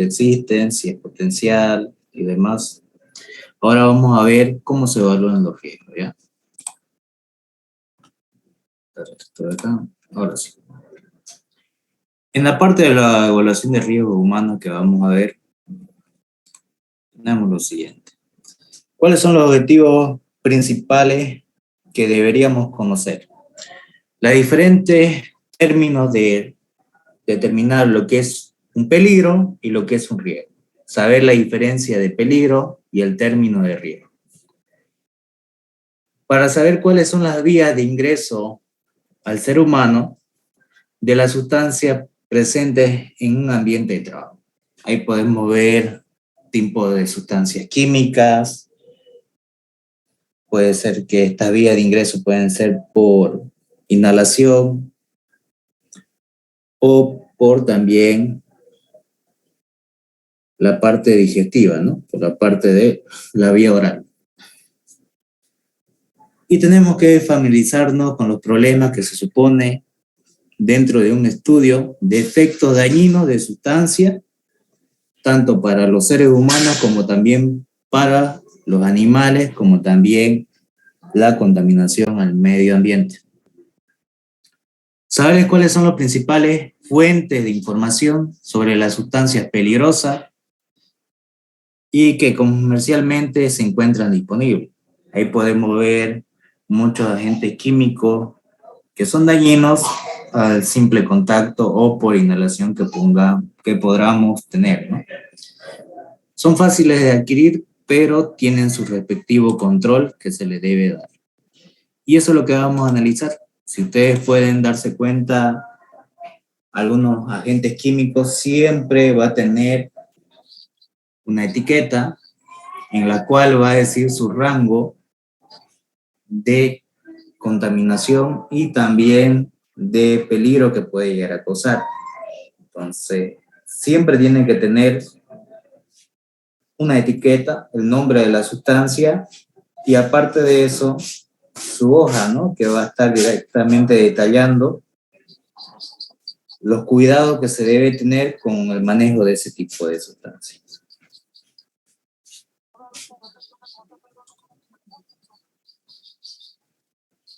existen, si es potencial y demás. Ahora vamos a ver cómo se evalúan los riesgos, ¿ya? Esto de acá. Ahora sí. En la parte de la evaluación de riesgos humanos que vamos a ver, tenemos lo siguiente. ¿Cuáles son los objetivos principales que deberíamos conocer? Los diferentes términos de determinar lo que es un peligro y lo que es un riesgo. Saber la diferencia de peligro y el término de riesgo. Para saber cuáles son las vías de ingreso al ser humano de las sustancias presentes en un ambiente de trabajo. Ahí podemos ver tipos de sustancias químicas. Puede ser que estas vías de ingreso pueden ser por inhalación o por también la parte digestiva, ¿no? Por la parte de la vía oral. Y tenemos que familiarizarnos con los problemas que se supone dentro de un estudio de efectos dañinos de sustancias, tanto para los seres humanos como también para los animales, como también la contaminación al medio ambiente. ¿Sabes cuáles son las principales fuentes de información sobre las sustancias peligrosas y que comercialmente se encuentran disponibles? Ahí podemos ver muchos agentes químicos que son dañinos al simple contacto o por inhalación que podamos tener, ¿no? Son fáciles de adquirir, pero tienen su respectivo control que se les debe dar. Y eso es lo que vamos a analizar. Si ustedes pueden darse cuenta, algunos agentes químicos siempre va a tener una etiqueta en la cual va a decir su rango de contaminación y también de peligro que puede llegar a causar. Entonces, siempre tienen que tener una etiqueta, el nombre de la sustancia y aparte de eso, su hoja, ¿no? Que va a estar directamente detallando los cuidados que se debe tener con el manejo de ese tipo de sustancias.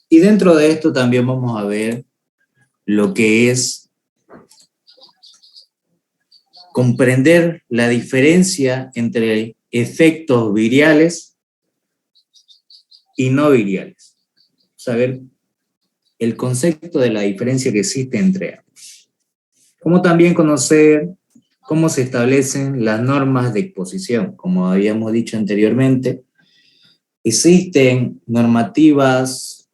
Y dentro de esto también vamos a ver lo que es comprender la diferencia entre efectos viriales y no viriales. Saber el concepto de la diferencia que existe entre ambos. Como también conocer cómo se establecen las normas de exposición. Como habíamos dicho anteriormente, existen normativas,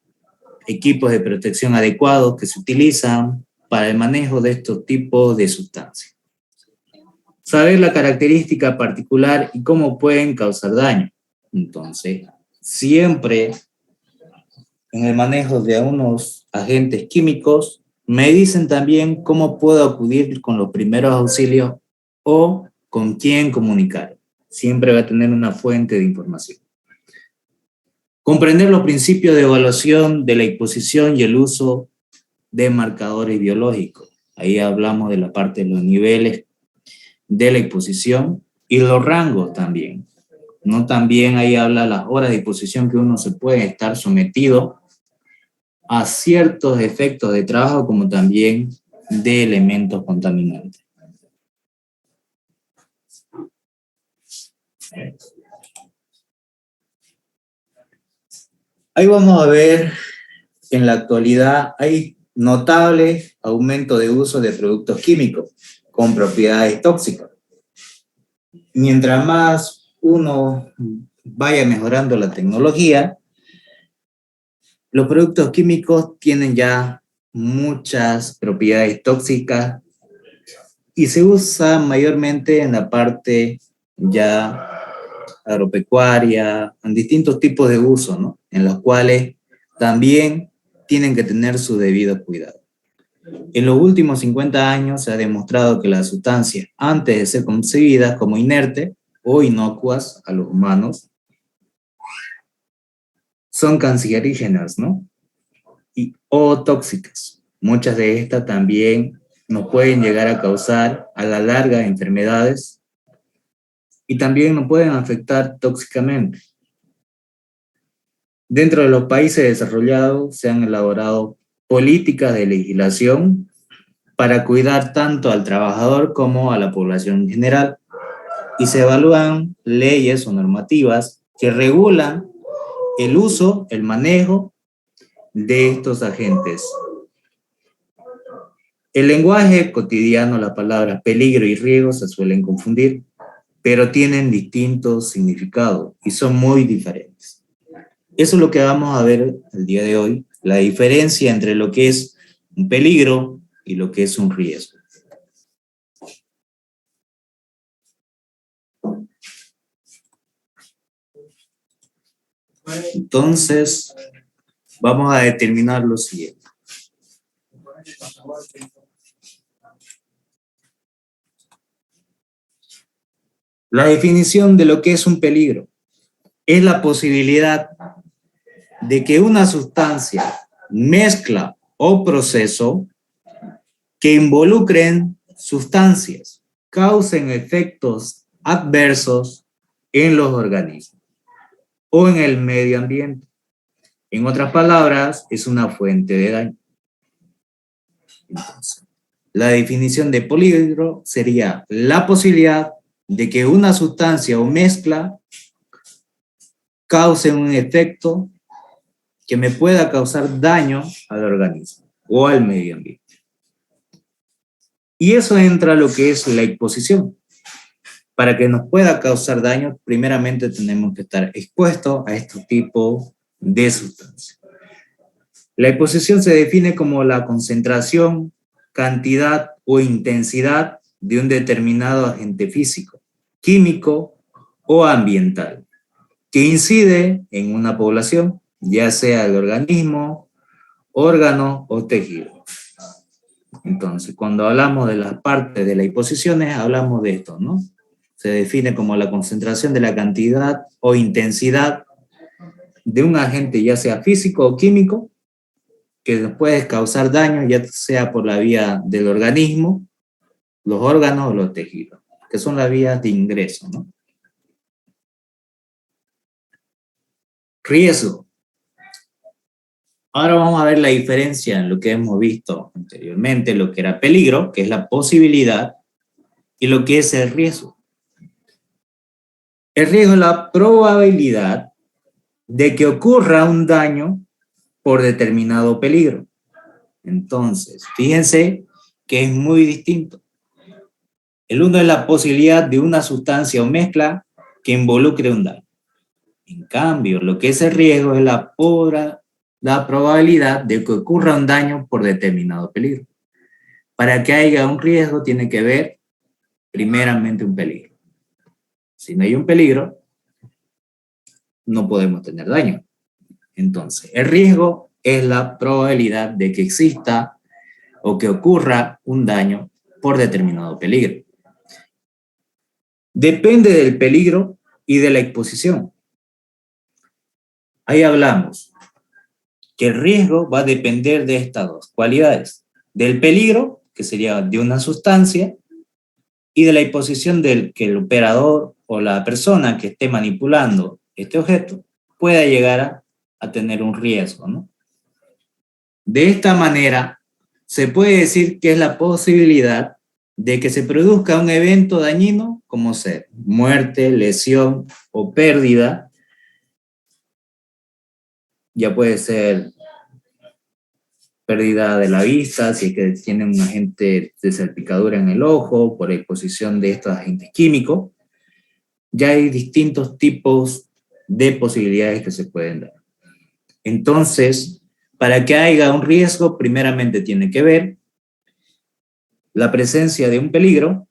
equipos de protección adecuados que se utilizan para el manejo de estos tipos de sustancias. Saber la característica particular y cómo pueden causar daño. Entonces, siempre en el manejo de unos agentes químicos, me dicen también cómo puedo acudir con los primeros auxilios o con quién comunicar. Siempre va a tener una fuente de información. Comprender los principios de evaluación de la exposición y el uso de marcadores biológicos. Ahí hablamos de la parte de los niveles de la exposición y los rangos también. ¿No? También ahí habla las horas de exposición que uno se puede estar sometido a ciertos efectos de trabajo como también de elementos contaminantes. Ahí vamos a ver, en la actualidad hay notable aumento de uso de productos químicos con propiedades tóxicas. Mientras más uno vaya mejorando la tecnología, los productos químicos tienen ya muchas propiedades tóxicas y se usa mayormente en la parte ya agropecuaria, en distintos tipos de uso, ¿no? En los cuales también tienen que tener su debido cuidado. En los últimos 50 años se ha demostrado que las sustancias, antes de ser concebidas como inertes o inocuas a los humanos, son cancerígenas, ¿no? O tóxicas. Muchas de estas también nos pueden llegar a causar a la larga enfermedades y también nos pueden afectar tóxicamente. Dentro de los países desarrollados se han elaborado políticas de legislación para cuidar tanto al trabajador como a la población en general, y se evalúan leyes o normativas que regulan el uso, el manejo de estos agentes. El lenguaje cotidiano, las palabras peligro y riesgo se suelen confundir, pero tienen distintos significados y son muy diferentes. Eso es lo que vamos a ver el día de hoy, la diferencia entre lo que es un peligro y lo que es un riesgo. Entonces, vamos a determinar lo siguiente. La definición de lo que es un peligro es la posibilidad de que una sustancia, mezcla o proceso que involucren sustancias causen efectos adversos en los organismos o en el medio ambiente. En otras palabras, es una fuente de daño. Entonces, la definición de peligro sería la posibilidad de que una sustancia o mezcla cause un efecto que me pueda causar daño al organismo o al medio ambiente. Y eso entra a lo que es la exposición. Para que nos pueda causar daño, primeramente tenemos que estar expuestos a este tipo de sustancias. La exposición se define como la concentración, cantidad o intensidad de un determinado agente físico, químico o ambiental, que incide en una población, ya sea el organismo, órgano o tejido. Entonces, cuando hablamos de las partes de las exposiciones, hablamos de esto, ¿no? Se define como la concentración de la cantidad o intensidad de un agente, ya sea físico o químico, que nos puede causar daño, ya sea por la vía del organismo, los órganos o los tejidos, que son las vías de ingreso, ¿no? Riesgo. Ahora vamos a ver la diferencia en lo que hemos visto anteriormente, lo que era peligro, que es la posibilidad, y lo que es el riesgo. El riesgo es la probabilidad de que ocurra un daño por determinado peligro. Entonces, fíjense que es muy distinto. El uno es la posibilidad de una sustancia o mezcla que involucre un daño. En cambio, lo que es el riesgo es la probabilidad de que ocurra un daño por determinado peligro. Para que haya un riesgo tiene que haber primeramente un peligro. Si no hay un peligro, no podemos tener daño. Entonces, el riesgo es la probabilidad de que exista o que ocurra un daño por determinado peligro. Depende del peligro y de la exposición. Ahí hablamos que el riesgo va a depender de estas dos cualidades. Del peligro, que sería de una sustancia, y de la exposición del que el operador o la persona que esté manipulando este objeto pueda llegar a tener un riesgo, ¿no? De esta manera, se puede decir que es la posibilidad de que se produzca un evento dañino, como ser muerte, lesión o pérdida. Ya puede ser pérdida de la vista, si es que tiene un agente de salpicadura en el ojo, por exposición de estos agentes químicos. Ya hay distintos tipos de posibilidades que se pueden dar. Entonces, para que haya un riesgo, primeramente tiene que ver la presencia de un peligro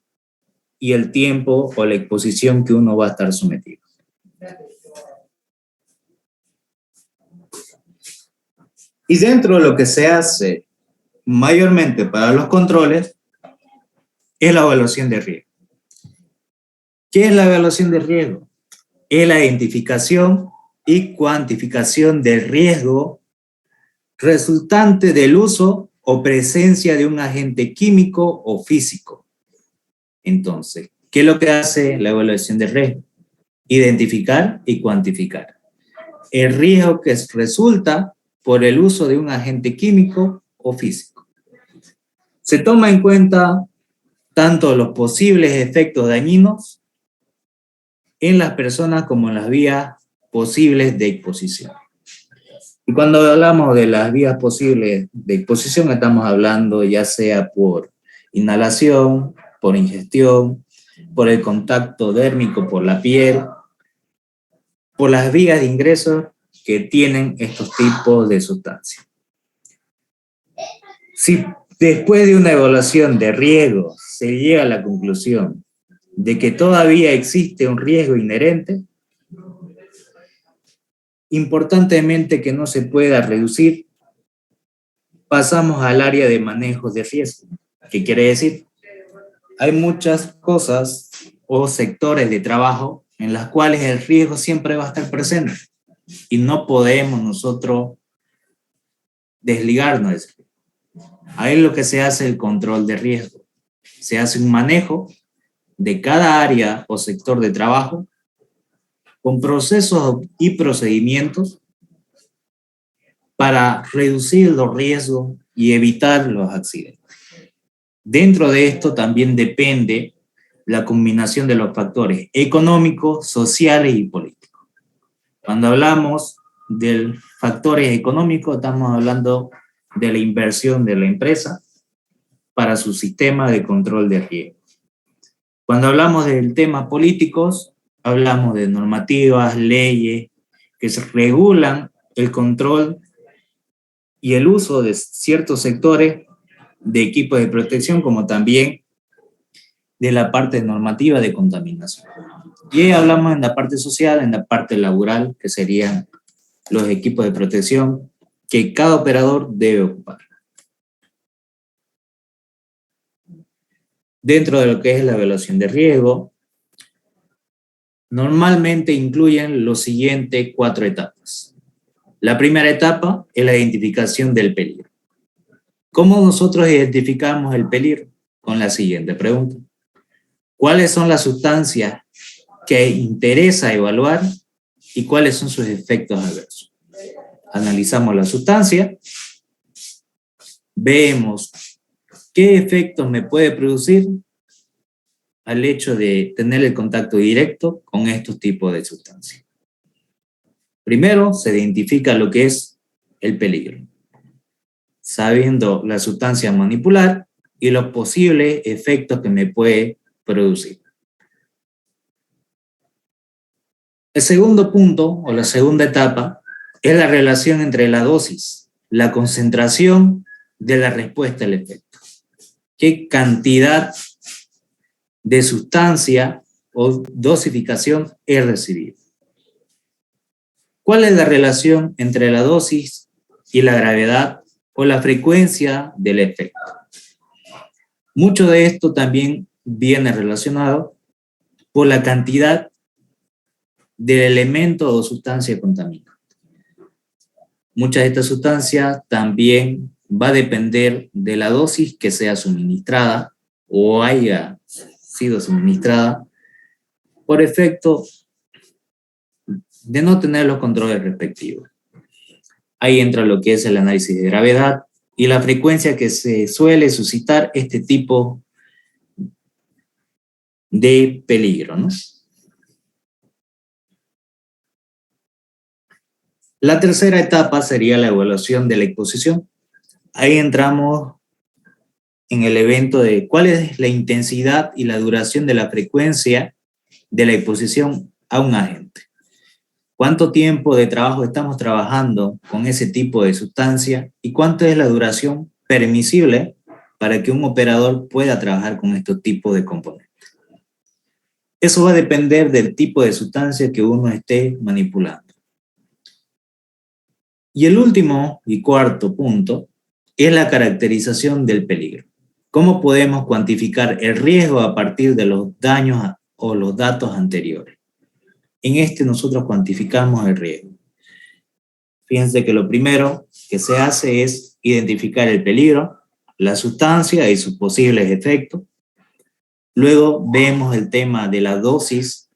y el tiempo o la exposición que uno va a estar sometido. Y dentro de lo que se hace mayormente para los controles es la evaluación de riesgo. ¿Qué es la evaluación de riesgo? Es la identificación y cuantificación del riesgo resultante del uso o presencia de un agente químico o físico. Entonces, ¿qué es lo que hace la evaluación de riesgo? Identificar y cuantificar el riesgo que resulta por el uso de un agente químico o físico. Se toma en cuenta tanto los posibles efectos dañinos en las personas como en las vías posibles de exposición. Y cuando hablamos de las vías posibles de exposición, estamos hablando ya sea por inhalación, por ingestión, por el contacto dérmico por la piel, por las vías de ingreso que tienen estos tipos de sustancias. Si después de una evaluación de riesgo se llega a la conclusión de que todavía existe un riesgo inherente, importantemente que no se pueda reducir, pasamos al área de manejo de riesgo. ¿Qué quiere decir? Hay muchas cosas o sectores de trabajo en las cuales el riesgo siempre va a estar presente y no podemos nosotros desligarnos de eso. Ahí lo que se hace es el control de riesgo. Se hace un manejo de cada área o sector de trabajo con procesos y procedimientos para reducir los riesgos y evitar los accidentes. Dentro de esto también depende la combinación de los factores económicos, sociales y políticos. Cuando hablamos de factores económicos, estamos hablando de la inversión de la empresa para su sistema de control de riesgo. Cuando hablamos del tema políticos, hablamos de normativas, leyes que se regulan el control y el uso de ciertos sectores de equipos de protección, como también de la parte normativa de contaminación. Y ahí hablamos en la parte social, en la parte laboral, que serían los equipos de protección que cada operador debe ocupar. Dentro de lo que es la evaluación de riesgo, normalmente incluyen los siguientes 4 etapas. La primera etapa es la identificación del peligro. ¿Cómo nosotros identificamos el peligro? Con la siguiente pregunta. ¿Cuáles son las sustancias que interesa evaluar y cuáles son sus efectos adversos? Analizamos la sustancia, vemos qué efectos me puede producir al hecho de tener el contacto directo con estos tipos de sustancias. Primero se identifica lo que es el peligro, sabiendo la sustancia a manipular y los posibles efectos que me puede producir. El segundo punto o la segunda etapa es la relación entre la dosis, la concentración de la respuesta al efecto. ¿Qué cantidad de sustancia o dosificación he recibido? ¿Cuál es la relación entre la dosis y la gravedad o la frecuencia del efecto? Mucho de esto también viene relacionado por la cantidad del elemento o sustancia contaminante. Muchas de estas sustancias también va a depender de la dosis que sea suministrada o haya sido suministrada por efecto de no tener los controles respectivos. Ahí entra lo que es el análisis de gravedad y la frecuencia que se suele suscitar este tipo de peligro, ¿no? La tercera etapa sería la evaluación de la exposición. Ahí entramos en el evento de cuál es la intensidad y la duración de la frecuencia de la exposición a un agente. ¿Cuánto tiempo de trabajo estamos trabajando con ese tipo de sustancia y cuánto es la duración permisible para que un operador pueda trabajar con estos tipos de componentes? Eso va a depender del tipo de sustancia que uno esté manipulando. Y el último y cuarto punto es la caracterización del peligro. ¿Cómo podemos cuantificar el riesgo a partir de los daños o los datos anteriores? En este nosotros cuantificamos el riesgo. Fíjense que lo primero que se hace es identificar el peligro, la sustancia y sus posibles efectos. Luego vemos el tema de la dosis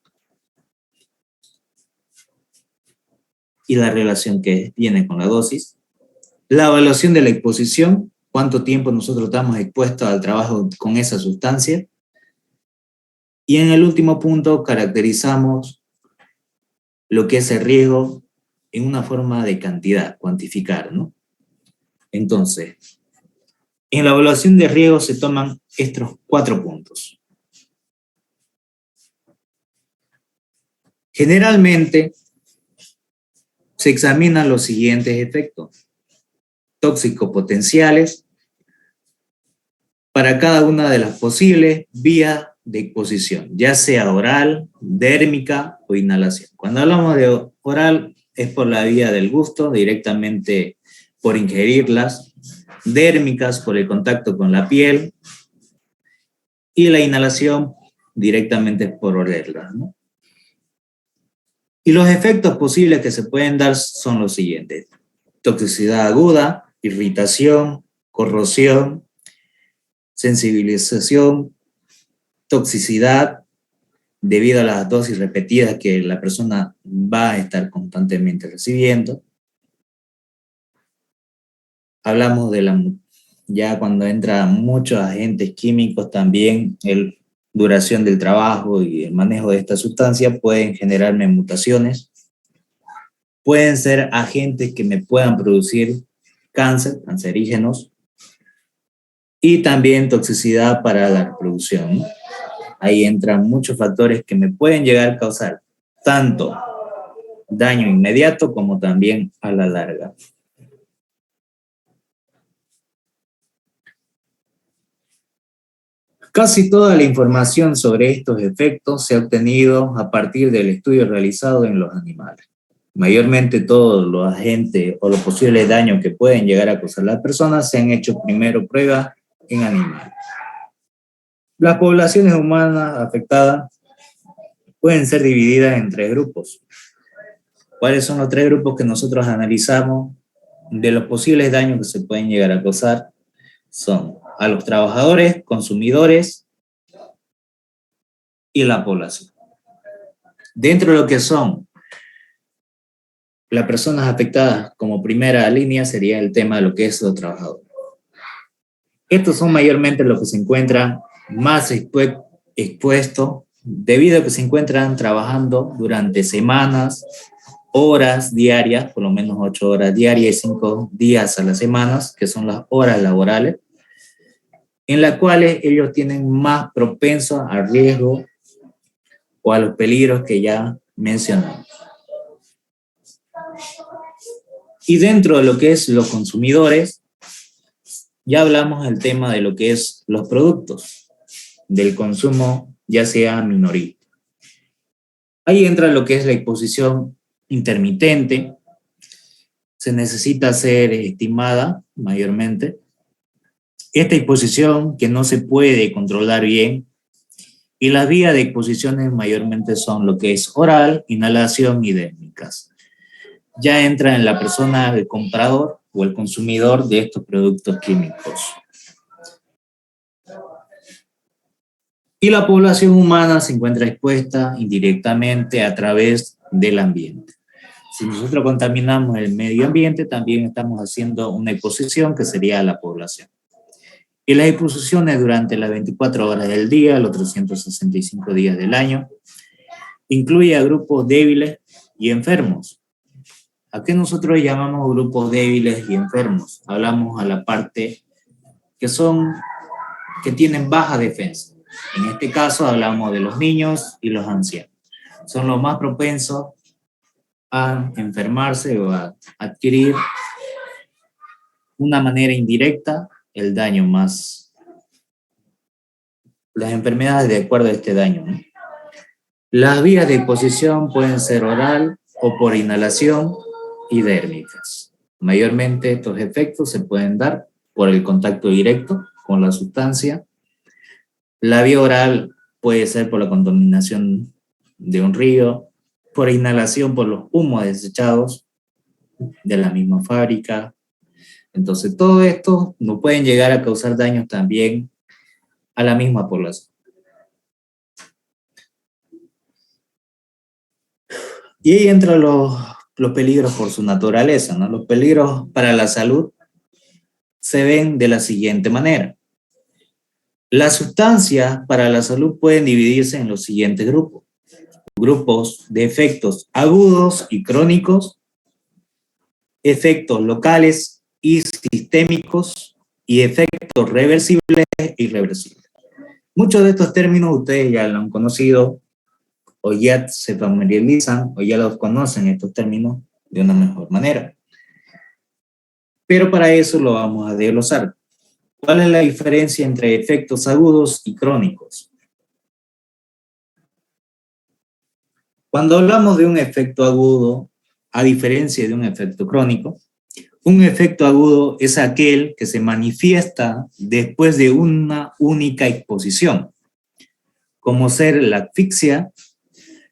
y la relación que tiene con la dosis. La evaluación de la exposición, cuánto tiempo nosotros estamos expuestos al trabajo con esa sustancia. Y en el último punto caracterizamos lo que es el riesgo en una forma de cantidad, cuantificar, ¿no? Entonces, en la evaluación de riesgo se toman estos 4 puntos. Generalmente, se examinan los siguientes efectos tóxicos potenciales para cada una de las posibles vías de exposición, ya sea oral, dérmica o inhalación. Cuando hablamos de oral, es por la vía del gusto, directamente por ingerirlas, dérmicas por el contacto con la piel, y la inhalación directamente por olerlas, ¿no? Y los efectos posibles que se pueden dar son los siguientes: toxicidad aguda, irritación, corrosión, sensibilización, toxicidad debido a las dosis repetidas que la persona va a estar constantemente recibiendo. Hablamos de ya cuando entran muchos agentes químicos, también la duración del trabajo y el manejo de esta sustancia pueden generarme mutaciones. Pueden ser agentes que me puedan producir cáncer, cancerígenos, y también toxicidad para la reproducción, ¿no? Ahí entran muchos factores que me pueden llegar a causar tanto daño inmediato como también a la larga. Casi toda la información sobre estos efectos se ha obtenido a partir del estudio realizado en los animales. Mayormente todos los agentes o los posibles daños que pueden llegar a causar las personas se han hecho primero pruebas en animales. Las poblaciones humanas afectadas pueden ser divididas en 3 grupos. ¿Cuáles son los 3 grupos que nosotros analizamos de los posibles daños que se pueden llegar a causar? Son a los trabajadores, consumidores y la población. Dentro de lo que son las personas afectadas como primera línea sería el tema de lo que es los trabajadores. Estos son mayormente los que se encuentran más expuestos debido a que se encuentran trabajando durante semanas, horas diarias, por lo menos 8 horas diarias y 5 días a la semana, que son las horas laborales, en las cuales ellos tienen más propensos al riesgo o a los peligros que ya mencionamos. Y dentro de lo que es los consumidores, ya hablamos del tema de lo que es los productos, del consumo ya sea minorista. Ahí entra lo que es la exposición intermitente, se necesita ser estimada mayormente. Esta exposición que no se puede controlar bien, y las vías de exposiciones mayormente son lo que es oral, inhalación y dérmicas. Ya entra en la persona el comprador o el consumidor de estos productos químicos. Y la población humana se encuentra expuesta indirectamente a través del ambiente. Si nosotros contaminamos el medio ambiente, también estamos haciendo una exposición que sería la población. Y las exposiciones durante las 24 horas del día, los 365 días del año, incluye a grupos débiles y enfermos. ¿A qué nosotros llamamos grupos débiles y enfermos? Hablamos a la parte que tienen baja defensa. En este caso hablamos de los niños y los ancianos. Son los más propensos a enfermarse o a adquirir una manera indirecta el daño más, las enfermedades de acuerdo a este daño, ¿no? Las vías de exposición pueden ser oral o por inhalación y dérmicas. Mayormente estos efectos se pueden dar por el contacto directo con la sustancia. La vía oral puede ser por la contaminación de un río, por inhalación por los humos desechados de la misma fábrica, Entonces, todo esto no pueden llegar a causar daños también a la misma población. Y ahí entran los peligros por su naturaleza, ¿no? Los peligros para la salud se ven de la siguiente manera. Las sustancias para la salud pueden dividirse en los siguientes grupos. Grupos de efectos agudos y crónicos, efectos locales y sistémicos y efectos reversibles e irreversibles. Muchos de estos términos ustedes ya lo han conocido o ya se familiarizan o ya los conocen estos términos de una mejor manera. Pero para eso lo vamos a desglosar. ¿Cuál es la diferencia entre efectos agudos y crónicos? Cuando hablamos de un efecto agudo, a diferencia de un efecto crónico, un efecto agudo es aquel que se manifiesta después de una única exposición, como ser la asfixia,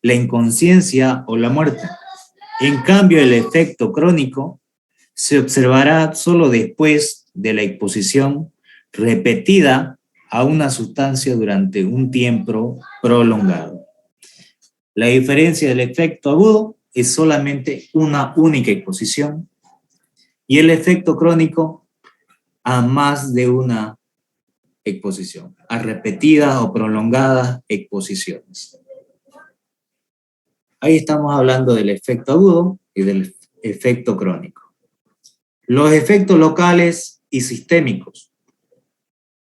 la inconsciencia o la muerte. En cambio, el efecto crónico se observará solo después de la exposición repetida a una sustancia durante un tiempo prolongado. La diferencia del efecto agudo es solamente una única exposición y el efecto crónico a más de una exposición, a repetidas o prolongadas exposiciones. Ahí estamos hablando del efecto agudo y del efecto crónico. Los efectos locales y sistémicos.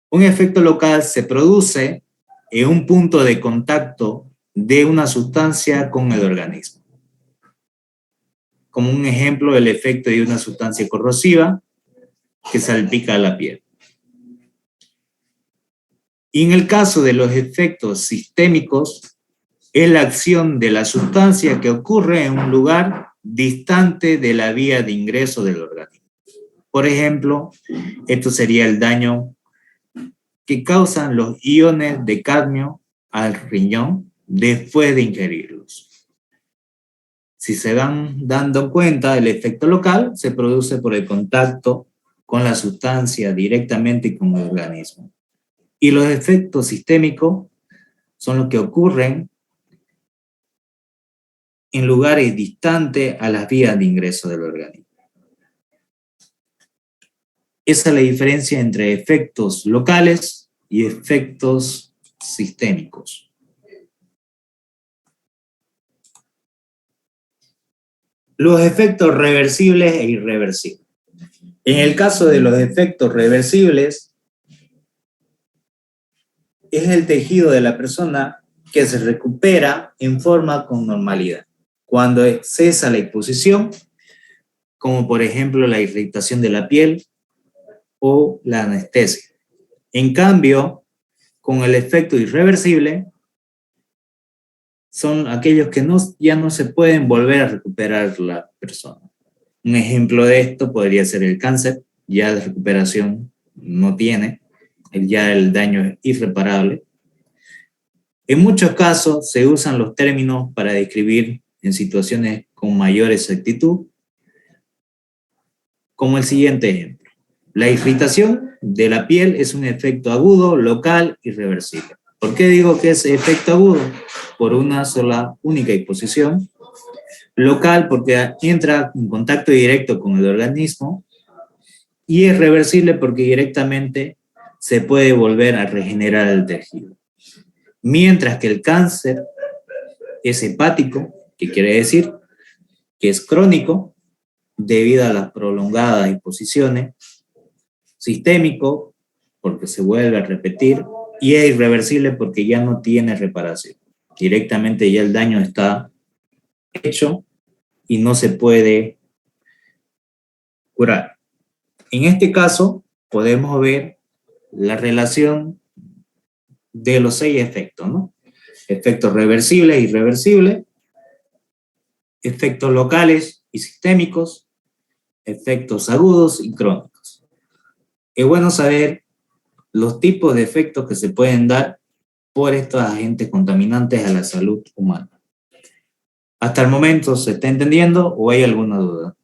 Un efecto local se produce en un punto de contacto de una sustancia con el organismo. Como un ejemplo, el efecto de una sustancia corrosiva que salpica la piel. Y en el caso de los efectos sistémicos, es la acción de la sustancia que ocurre en un lugar distante de la vía de ingreso del organismo. Por ejemplo, esto sería el daño que causan los iones de cadmio al riñón después de ingerirlos. Si se van dando cuenta, el efecto local se produce por el contacto con la sustancia directamente con el organismo. Y los efectos sistémicos son los que ocurren en lugares distantes a las vías de ingreso del organismo. Esa es la diferencia entre efectos locales y efectos sistémicos. Los efectos reversibles e irreversibles. En el caso de los efectos reversibles, es el tejido de la persona que se recupera en forma con normalidad. Cuando cesa la exposición, como por ejemplo la irritación de la piel o la anestesia. En cambio, con el efecto irreversible, son aquellos que ya no se pueden volver a recuperar la persona. Un ejemplo de esto podría ser el cáncer, ya de recuperación no tiene, ya el daño es irreparable. En muchos casos se usan los términos para describir en situaciones con mayor exactitud, como el siguiente ejemplo. La irritación de la piel es un efecto agudo, local y reversible. ¿Por qué digo que es efecto agudo? Por una sola, única exposición. Local porque entra en contacto directo con el organismo. Y es reversible porque directamente se puede volver a regenerar el tejido. Mientras que el cáncer es hepático, que quiere decir que es crónico debido a las prolongadas exposiciones, sistémico porque se vuelve a repetir y es irreversible porque ya no tiene reparación. Directamente ya el daño está hecho y no se puede curar. En este caso podemos ver la relación de los 6 efectos, ¿no? Efectos reversibles e irreversibles, efectos locales y sistémicos, efectos agudos y crónicos. Es bueno saber los tipos de efectos que se pueden dar por estos agentes contaminantes a la salud humana. ¿Hasta el momento se está entendiendo o hay alguna duda?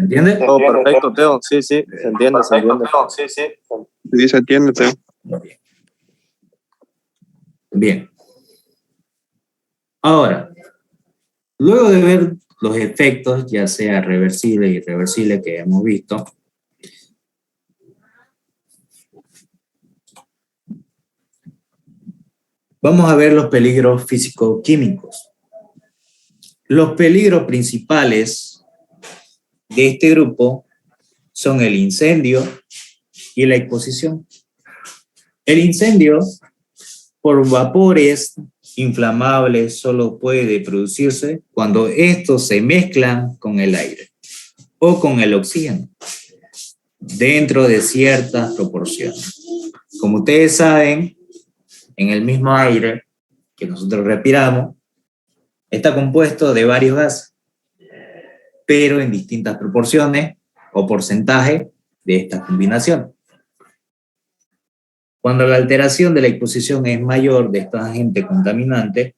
¿Entiende? Oh, perfecto, Teo. Sí, sí, se entiende, se entiende. Sí, sí. Sí, se entiende, Teo. Bien. Bien. Ahora, luego de ver los efectos, ya sea reversible y irreversible que hemos visto, vamos a ver los peligros físico-químicos. Los peligros principales de este grupo son el incendio y la exposición. El incendio por vapores inflamables solo puede producirse cuando estos se mezclan con el aire o con el oxígeno dentro de ciertas proporciones. Como ustedes saben, en el mismo aire que nosotros respiramos está compuesto de varios gases, pero en distintas proporciones o porcentajes de esta combinación. Cuando la alteración de la exposición es mayor de estos agentes contaminantes,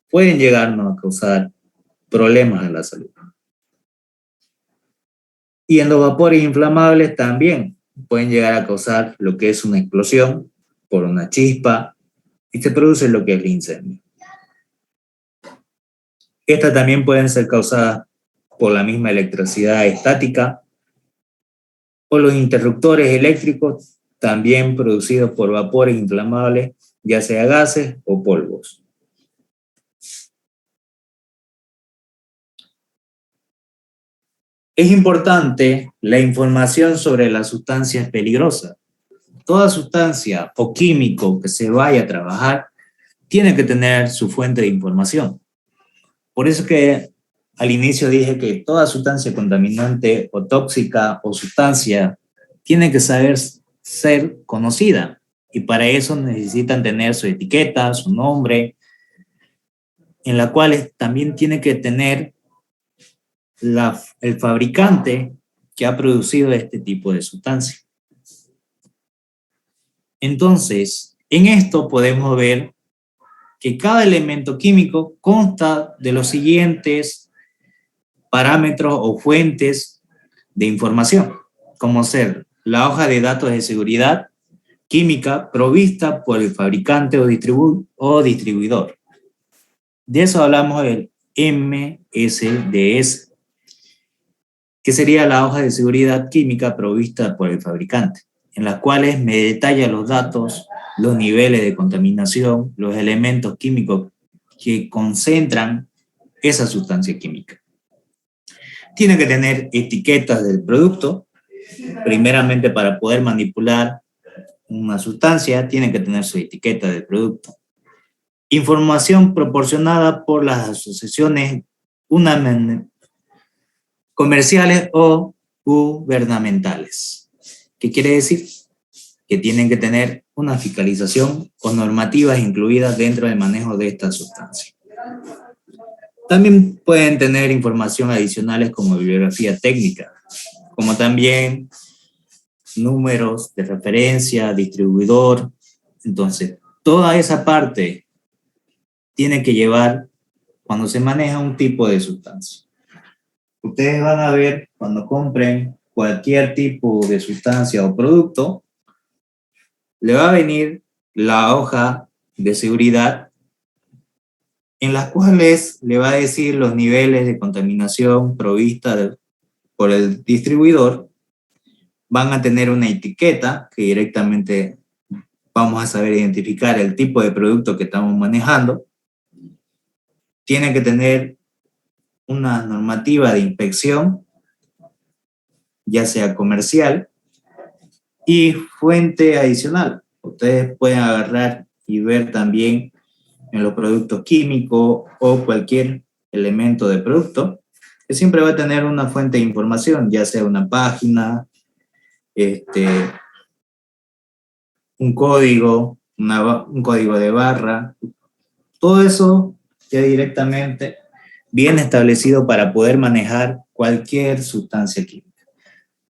pueden llegarnos a causar problemas en la salud. Y en los vapores inflamables también pueden llegar a causar lo que es una explosión por una chispa y se produce lo que es el incendio. Estas también pueden ser causadas por la misma electricidad estática o los interruptores eléctricos también producidos por vapores inflamables, ya sea gases o polvos. Es importante la información sobre las sustancias peligrosas. Toda sustancia o químico que se vaya a trabajar tiene que tener su fuente de información. Por eso que al inicio dije que toda sustancia contaminante o tóxica o sustancia tiene que saber ser conocida y para eso necesitan tener su etiqueta, su nombre, en la cual también tiene que tener el fabricante que ha producido este tipo de sustancia. Entonces, en esto podemos ver que cada elemento químico consta de los siguientes parámetros o fuentes de información, como ser la hoja de datos de seguridad química provista por el fabricante o distribuidor. De eso hablamos del MSDS, que sería la hoja de seguridad química provista por el fabricante, en las cuales me detalla los datos, los niveles de contaminación, los elementos químicos que concentran esa sustancia química. Tiene que tener etiquetas del producto, primeramente para poder manipular una sustancia, tiene que tener su etiqueta del producto. Información proporcionada por las asociaciones comerciales o gubernamentales. ¿Qué quiere decir? Que tienen que tener una fiscalización o normativas incluidas dentro del manejo de esta sustancia. También pueden tener información adicionales como bibliografía técnica, como también números de referencia, distribuidor. Entonces, toda esa parte tiene que llevar cuando se maneja un tipo de sustancia. Ustedes van a ver cuando compren cualquier tipo de sustancia o producto, le va a venir la hoja de seguridad en las cuales le va a decir los niveles de contaminación provista por el distribuidor. Van a tener una etiqueta que directamente vamos a saber identificar el tipo de producto que estamos manejando. Tiene que tener una normativa de inspección, ya sea comercial, y fuente adicional. Ustedes pueden agarrar y ver también en los productos químicos o cualquier elemento de producto, que siempre va a tener una fuente de información, ya sea una página, un código, un código de barra. Todo eso ya directamente viene establecido para poder manejar cualquier sustancia química.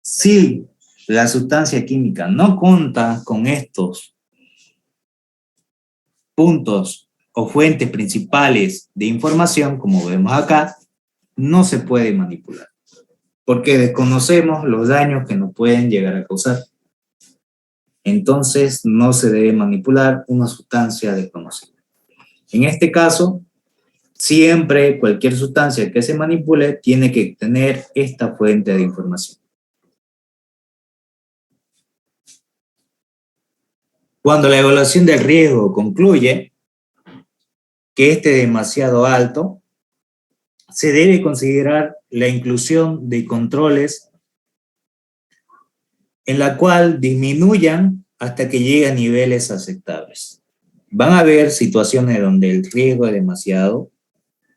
Si la sustancia química no cuenta con estos puntos o fuentes principales de información, como vemos acá, no se puede manipular. porque desconocemos los daños que nos pueden llegar a causar. Entonces, no se debe manipular una sustancia desconocida. En este caso, siempre cualquier sustancia que se manipule tiene que tener esta fuente de información. Cuando la evaluación del riesgo concluye que este es demasiado alto, se debe considerar la inclusión de controles en la cual disminuyan hasta que llegue a niveles aceptables. Van a haber situaciones donde el riesgo es demasiado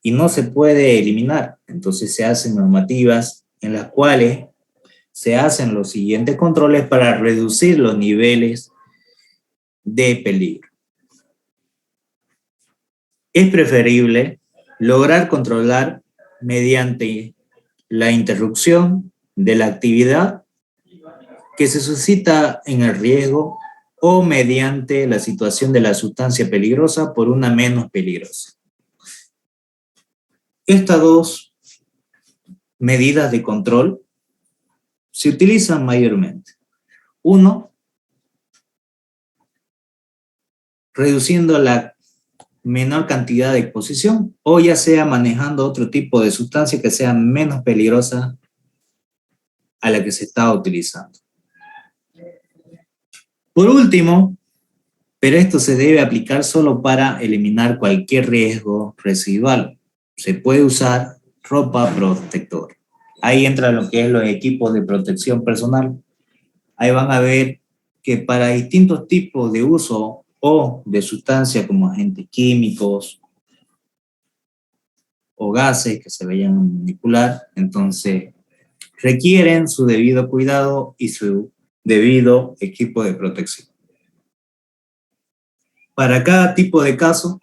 y no se puede eliminar. Entonces se hacen normativas en las cuales se hacen los siguientes controles para reducir los niveles de peligro. Es preferible lograr controlar mediante la interrupción de la actividad que se suscita en el riesgo o mediante la situación de la sustancia peligrosa por una menos peligrosa. Estas dos medidas de control se utilizan mayormente. Uno, reduciendo la menor cantidad de exposición o ya sea manejando otro tipo de sustancia que sea menos peligrosa a la que se está utilizando. Por último, pero esto se debe aplicar solo para eliminar cualquier riesgo residual. Se puede usar ropa protectora. Ahí entra lo que es los equipos de protección personal. Ahí van a ver que para distintos tipos de uso o de sustancias como agentes químicos o gases que se vayan a manipular, entonces requieren su debido cuidado y su debido equipo de protección. Para cada tipo de caso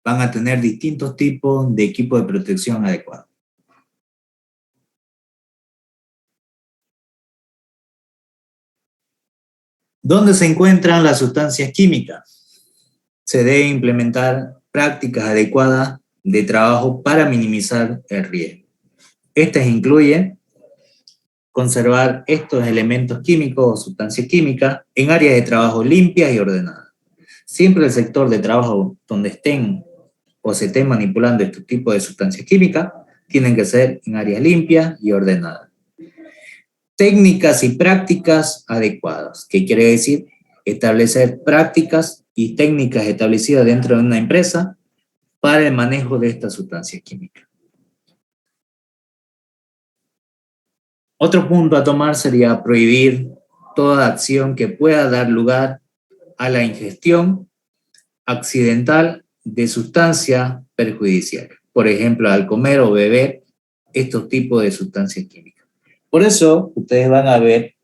van a tener distintos tipos de equipo de protección adecuado. ¿Dónde se encuentran las sustancias químicas? Se debe implementar prácticas adecuadas de trabajo para minimizar el riesgo. Estas incluyen conservar estos elementos químicos o sustancias químicas en áreas de trabajo limpias y ordenadas. Siempre el sector de trabajo donde estén o se estén manipulando este tipo de sustancias químicas tienen que ser en áreas limpias y ordenadas. Técnicas y prácticas adecuadas, que quiere decir establecer prácticas y técnicas establecidas dentro de una empresa para el manejo de estas sustancias químicas. Otro punto a tomar sería prohibir toda acción que pueda dar lugar a la ingestión accidental de sustancias perjudiciales. Por ejemplo, al comer o beber estos tipos de sustancias químicas. Por eso, ustedes van a ver,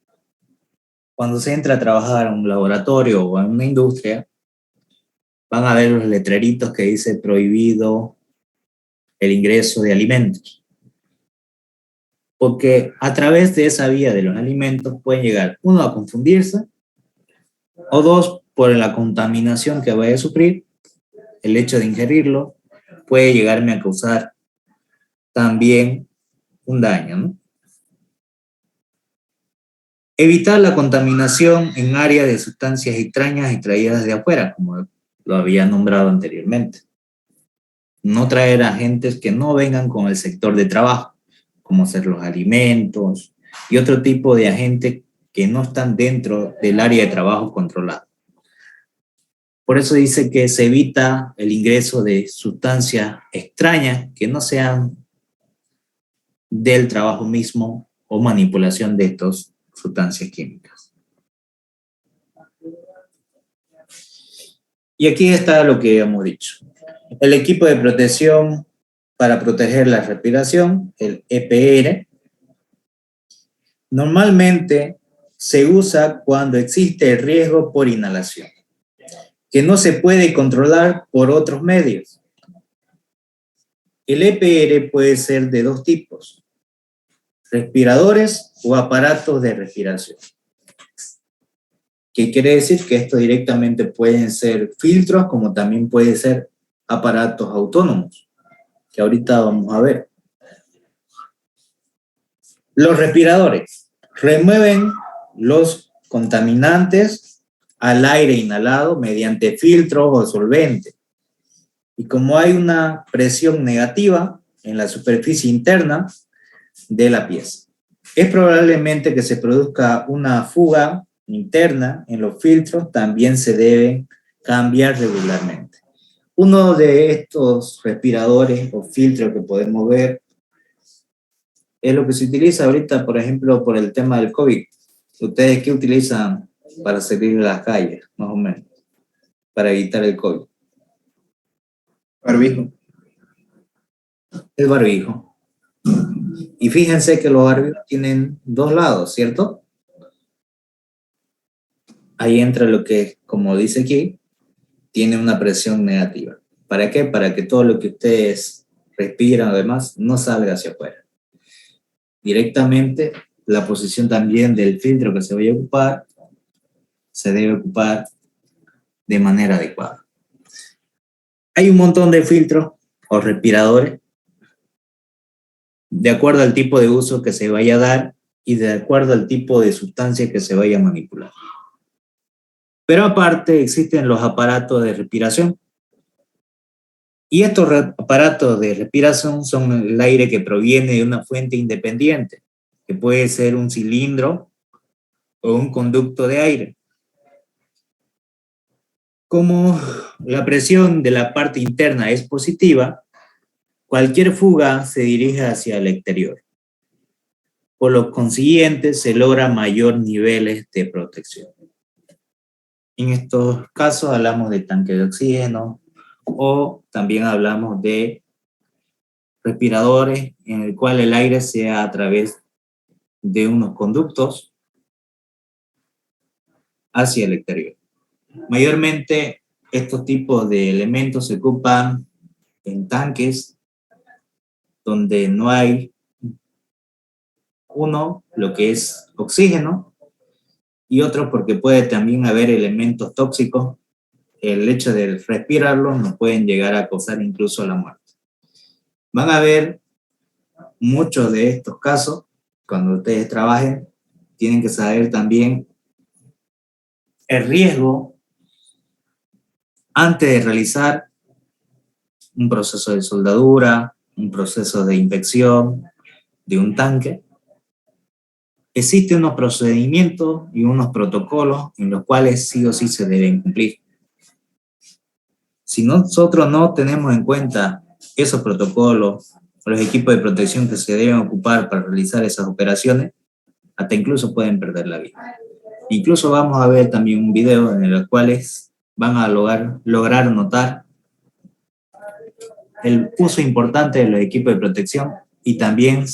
cuando se entra a trabajar en un laboratorio o en una industria, van a ver los letreritos que dice prohibido el ingreso de alimentos. Porque a través de esa vía de los alimentos pueden llegar, uno, a confundirse, o dos, por la contaminación que vaya a sufrir, el hecho de ingerirlo puede llegarme a causar también un daño, ¿no? Evitar la contaminación en áreas de sustancias extrañas extraídas de afuera, como lo había nombrado anteriormente. No traer agentes que no vengan con el sector de trabajo, como ser los alimentos y otro tipo de agentes que no están dentro del área de trabajo controlado. Por eso dice que se evita el ingreso de sustancias extrañas que no sean del trabajo mismo o manipulación de estas sustancias químicas. Y aquí está lo que hemos dicho. El equipo de protección para proteger la respiración, el EPR, normalmente se usa cuando existe el riesgo por inhalación, que no se puede controlar por otros medios. El EPR puede ser de dos tipos: respiradores o aparatos de respiración. ¿Qué quiere decir? Que esto directamente pueden ser filtros, como también puede ser aparatos autónomos, que ahorita vamos a ver. Los respiradores remueven los contaminantes al aire inhalado mediante filtros o solventes. Y como hay una presión negativa en la superficie interna de la pieza, es probablemente que se produzca una fuga interna en los filtros, también se deben cambiar regularmente. Uno de estos respiradores o filtros que podemos ver es lo que se utiliza ahorita, por ejemplo, por el tema del COVID. ¿Ustedes qué utilizan para salir a las calles, más o menos, para evitar el COVID? Barbijo. El barbijo. Y fíjense que los barbijos tienen dos lados, ¿cierto? Ahí entra lo que, como dice aquí, tiene una presión negativa. ¿Para qué? Para que todo lo que ustedes respiran, además, no salga hacia afuera. Directamente, la posición también del filtro que se vaya a ocupar, se debe ocupar de manera adecuada. Hay un montón de filtros o respiradores de acuerdo al tipo de uso que se vaya a dar y de acuerdo al tipo de sustancia que se vaya a manipular. Pero aparte existen los aparatos de respiración. Y estos aparatos de respiración son el aire que proviene de una fuente independiente, que puede ser un cilindro o un conducto de aire. Como la presión de la parte interna es positiva, cualquier fuga se dirige hacia el exterior. Por lo consiguiente, se logra mayor niveles de protección. En estos casos hablamos de tanque de oxígeno o también hablamos de respiradores en el cual el aire sea a través de unos conductos hacia el exterior. Mayormente estos tipos de elementos se ocupan en tanques donde no hay uno, lo que es oxígeno, y otro porque puede también haber elementos tóxicos. El hecho de respirarlos nos pueden llegar a causar incluso la muerte. Van a ver muchos de estos casos, cuando ustedes trabajen, tienen que saber también el riesgo antes de realizar un proceso de soldadura, un proceso de inspección de un tanque. Existen unos procedimientos y unos protocolos en los cuales sí o sí se deben cumplir. Si nosotros no tenemos en cuenta esos protocolos, los equipos de protección que se deben ocupar para realizar esas operaciones, hasta incluso pueden perder la vida. Incluso vamos a ver también un video en el cual van a lograr notar el uso importante de los equipos de protección y también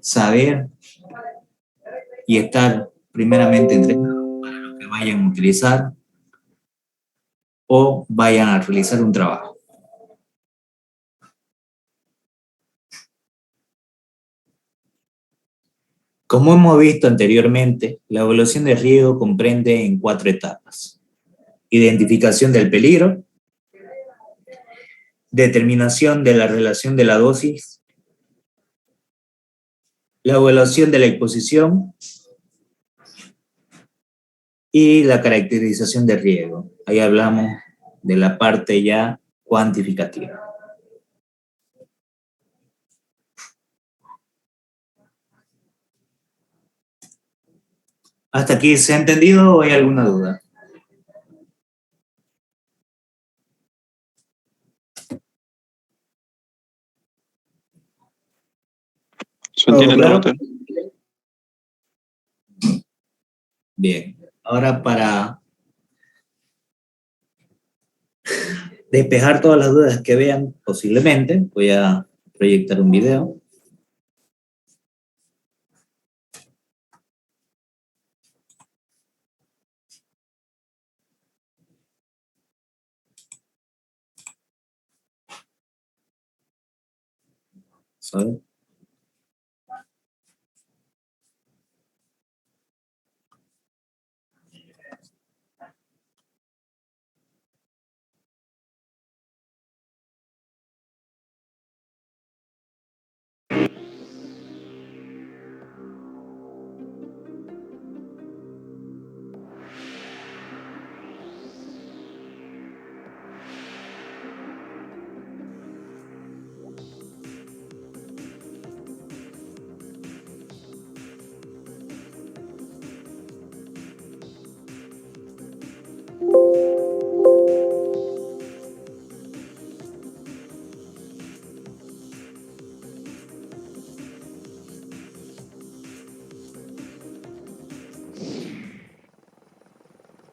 saber y estar primeramente entrenados para lo que vayan a utilizar o vayan a realizar un trabajo. Como hemos visto anteriormente, la evaluación de riesgo comprende en 4 etapas: identificación del peligro, determinación de la relación de la dosis, la evaluación de la exposición y la caracterización de riesgo. Ahí hablamos de la parte ya cuantificativa. ¿Hasta aquí se ha entendido o hay alguna duda? ¿Se entiende, ¿Claro? Tabata? Bien. Ahora, para despejar todas las dudas que vean posiblemente, voy a proyectar un video. ¿Sabe?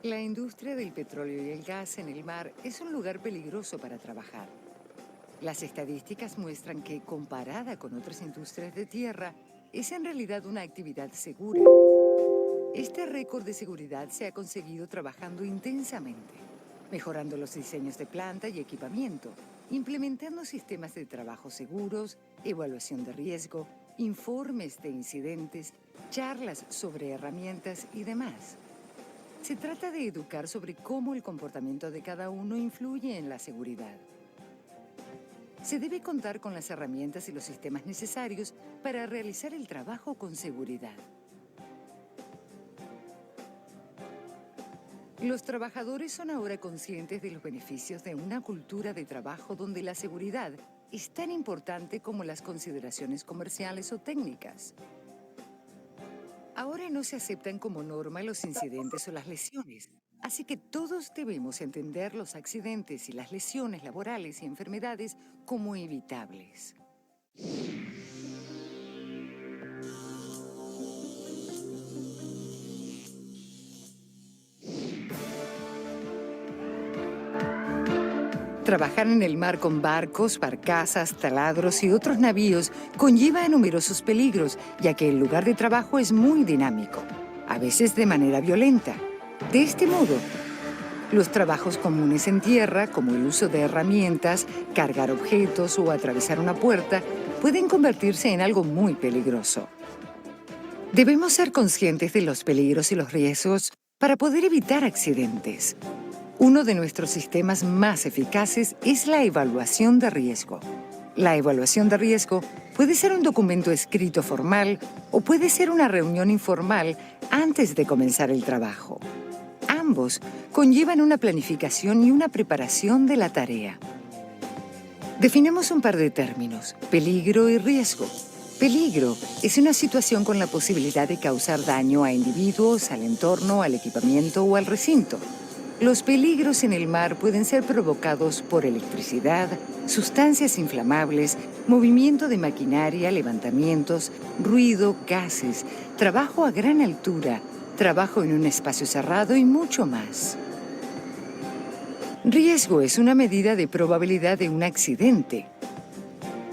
La industria del petróleo y el gas en el mar es un lugar peligroso para trabajar. Las estadísticas muestran que, comparada con otras industrias de tierra, es en realidad una actividad segura. Este récord de seguridad se ha conseguido trabajando intensamente, mejorando los diseños de planta y equipamiento, implementando sistemas de trabajo seguros, evaluación de riesgo, informes de incidentes, charlas sobre herramientas y demás. Se trata de educar sobre cómo el comportamiento de cada uno influye en la seguridad. Se debe contar con las herramientas y los sistemas necesarios para realizar el trabajo con seguridad. Los trabajadores son ahora conscientes de los beneficios de una cultura de trabajo donde la seguridad es tan importante como las consideraciones comerciales o técnicas. Ahora no se aceptan como norma los incidentes o las lesiones, así que todos debemos entender los accidentes y las lesiones laborales y enfermedades como evitables. Trabajar en el mar con barcos, barcazas, taladros y otros navíos conlleva numerosos peligros, ya que el lugar de trabajo es muy dinámico, a veces de manera violenta. De este modo, los trabajos comunes en tierra, como el uso de herramientas, cargar objetos o atravesar una puerta, pueden convertirse en algo muy peligroso. Debemos ser conscientes de los peligros y los riesgos para poder evitar accidentes. Uno de nuestros sistemas más eficaces es la evaluación de riesgo. La evaluación de riesgo puede ser un documento escrito formal o puede ser una reunión informal antes de comenzar el trabajo. Ambos conllevan una planificación y una preparación de la tarea. Definamos un par de términos: peligro y riesgo. Peligro es una situación con la posibilidad de causar daño a individuos, al entorno, al equipamiento o al recinto. Los peligros en el mar pueden ser provocados por electricidad, sustancias inflamables, movimiento de maquinaria, levantamientos, ruido, gases, trabajo a gran altura, trabajo en un espacio cerrado y mucho más. Riesgo es una medida de probabilidad de un accidente.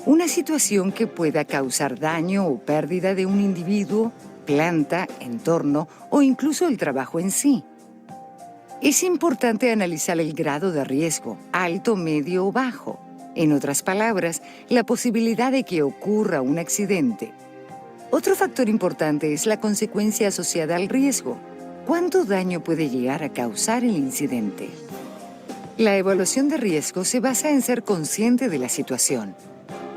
Una situación que pueda causar daño o pérdida de un individuo, planta, entorno o incluso el trabajo en sí. Es importante analizar el grado de riesgo, alto, medio o bajo. En otras palabras, la posibilidad de que ocurra un accidente. Otro factor importante es la consecuencia asociada al riesgo. ¿Cuánto daño puede llegar a causar el incidente? La evaluación de riesgo se basa en ser consciente de la situación,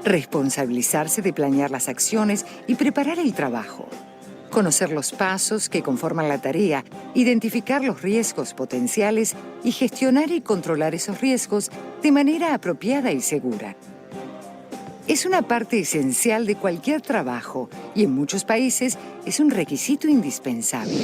responsabilizarse de planear las acciones y preparar el trabajo. Conocer los pasos que conforman la tarea, identificar los riesgos potenciales y gestionar y controlar esos riesgos de manera apropiada y segura. Es una parte esencial de cualquier trabajo y en muchos países es un requisito indispensable.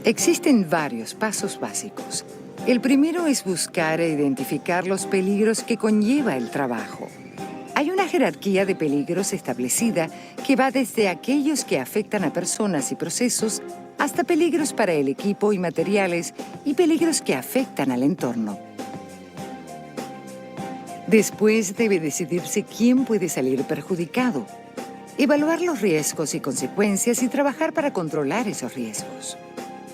Existen varios pasos básicos. El primero es buscar e identificar los peligros que conlleva el trabajo. Hay una jerarquía de peligros establecida que va desde aquellos que afectan a personas y procesos hasta peligros para el equipo y materiales y peligros que afectan al entorno. Después debe decidirse quién puede salir perjudicado, evaluar los riesgos y consecuencias y trabajar para controlar esos riesgos.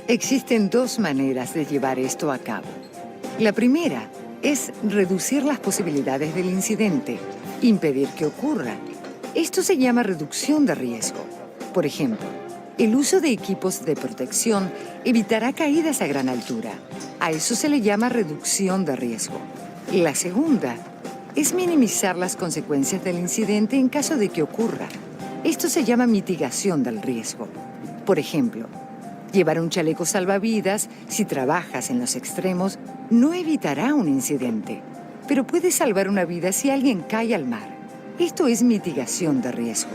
Existen dos maneras de llevar esto a cabo. La primera es reducir las posibilidades del incidente, impedir que ocurra. Esto se llama reducción de riesgo. Por ejemplo, el uso de equipos de protección evitará caídas a gran altura. A eso se le llama reducción de riesgo. La segunda es minimizar las consecuencias del incidente en caso de que ocurra. Esto se llama mitigación del riesgo. Por ejemplo, llevar un chaleco salvavidas, si trabajas en los extremos, no evitará un incidente, pero puede salvar una vida si alguien cae al mar. Esto es mitigación de riesgo.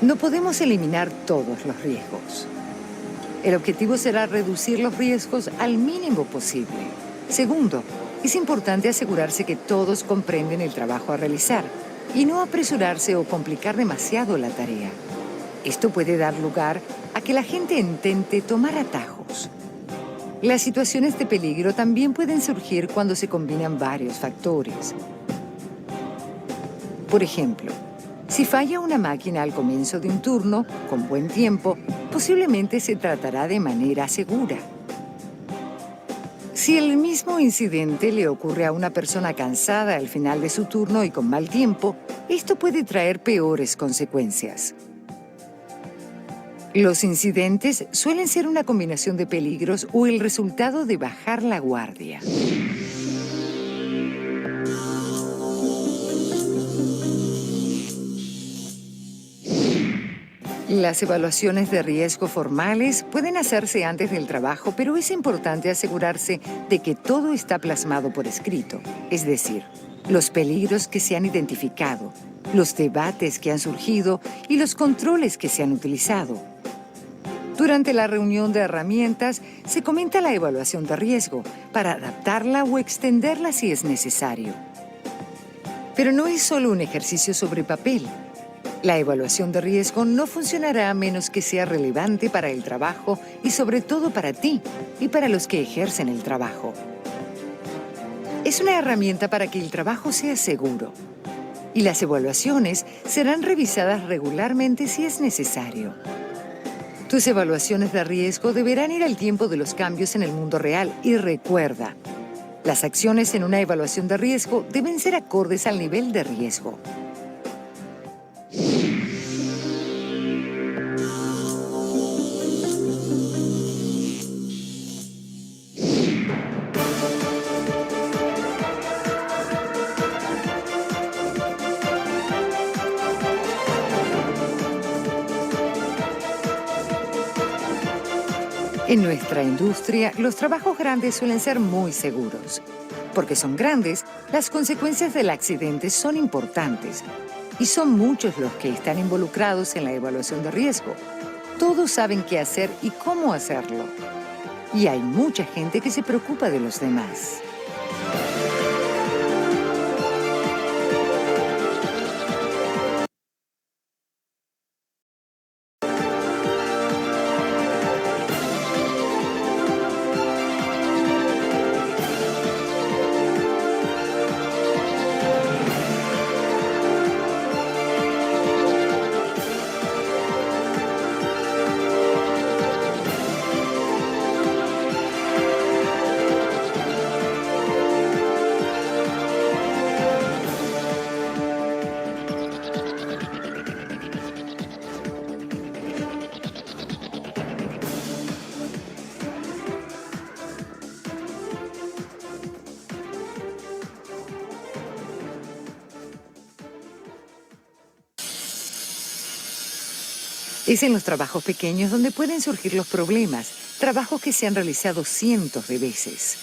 No podemos eliminar todos los riesgos. El objetivo será reducir los riesgos al mínimo posible. Segundo, es importante asegurarse que todos comprenden el trabajo a realizar. y no apresurarse o complicar demasiado la tarea. Esto puede dar lugar a que la gente intente tomar atajos. Las situaciones de peligro también pueden surgir cuando se combinan varios factores. Por ejemplo, si falla una máquina al comienzo de un turno, con buen tiempo, posiblemente se tratará de manera segura. Si el mismo incidente le ocurre a una persona cansada al final de su turno y con mal tiempo, esto puede traer peores consecuencias. Los incidentes suelen ser una combinación de peligros o el resultado de bajar la guardia. Las evaluaciones de riesgo formales pueden hacerse antes del trabajo, pero es importante asegurarse de que todo está plasmado por escrito, es decir, los peligros que se han identificado, los debates que han surgido y los controles que se han utilizado. Durante la reunión de herramientas, se comenta la evaluación de riesgo para adaptarla o extenderla si es necesario. Pero no es solo un ejercicio sobre papel. La evaluación de riesgo no funcionará a menos que sea relevante para el trabajo y sobre todo para ti y para los que ejercen el trabajo. Es una herramienta para que el trabajo sea seguro. Y las evaluaciones serán revisadas regularmente si es necesario. Tus evaluaciones de riesgo deberán ir al tiempo de los cambios en el mundo real y recuerda, las acciones en una evaluación de riesgo deben ser acordes al nivel de riesgo. En nuestra industria, los trabajos grandes suelen ser muy seguros. Porque son grandes, las consecuencias del accidente son importantes. Y son muchos los que están involucrados en la evaluación de riesgo. Todos saben qué hacer y cómo hacerlo. Y hay mucha gente que se preocupa de los demás. Es en los trabajos pequeños donde pueden surgir los problemas, trabajos que se han realizado cientos de veces.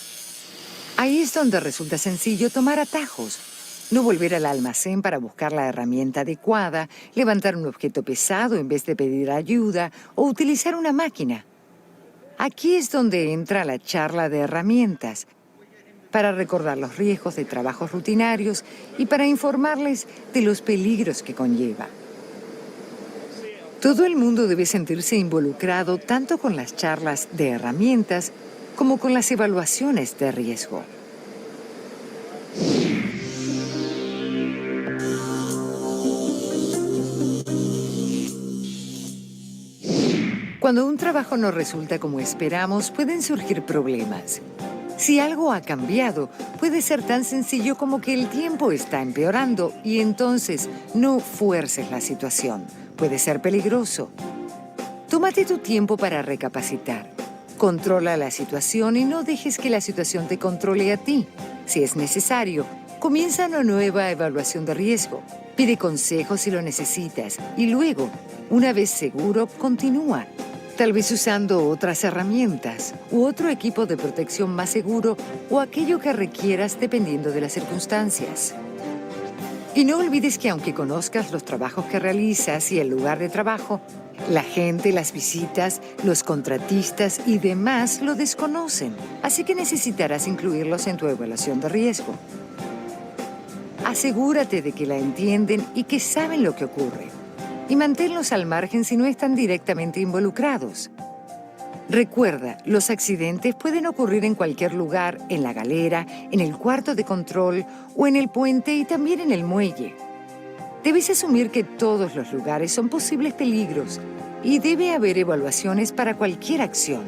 Ahí es donde resulta sencillo tomar atajos. No volver al almacén para buscar la herramienta adecuada, levantar un objeto pesado en vez de pedir ayuda o utilizar una máquina. Aquí es donde entra la charla de herramientas, para recordar los riesgos de trabajos rutinarios y para informarles de los peligros que conlleva. Todo el mundo debe sentirse involucrado tanto con las charlas de herramientas como con las evaluaciones de riesgo. Cuando un trabajo no resulta como esperamos, pueden surgir problemas. Si algo ha cambiado, puede ser tan sencillo como que el tiempo está empeorando y entonces no fuerces la situación. Puede ser peligroso. Tómate tu tiempo para recapacitar. Controla la situación y no dejes que la situación te controle a ti. Si es necesario, comienza una nueva evaluación de riesgo. Pide consejos si lo necesitas y luego, una vez seguro, continúa. Tal vez usando otras herramientas u otro equipo de protección más seguro o aquello que requieras dependiendo de las circunstancias. Y no olvides que aunque conozcas los trabajos que realizas y el lugar de trabajo, la gente, las visitas, los contratistas y demás lo desconocen. Así que necesitarás incluirlos en tu evaluación de riesgo. Asegúrate de que la entienden y que saben lo que ocurre. Y manténlos al margen si no están directamente involucrados. Recuerda, los accidentes pueden ocurrir en cualquier lugar, en la galera, en el cuarto de control o en el puente y también en el muelle. Debes asumir que todos los lugares son posibles peligros y debe haber evaluaciones para cualquier acción.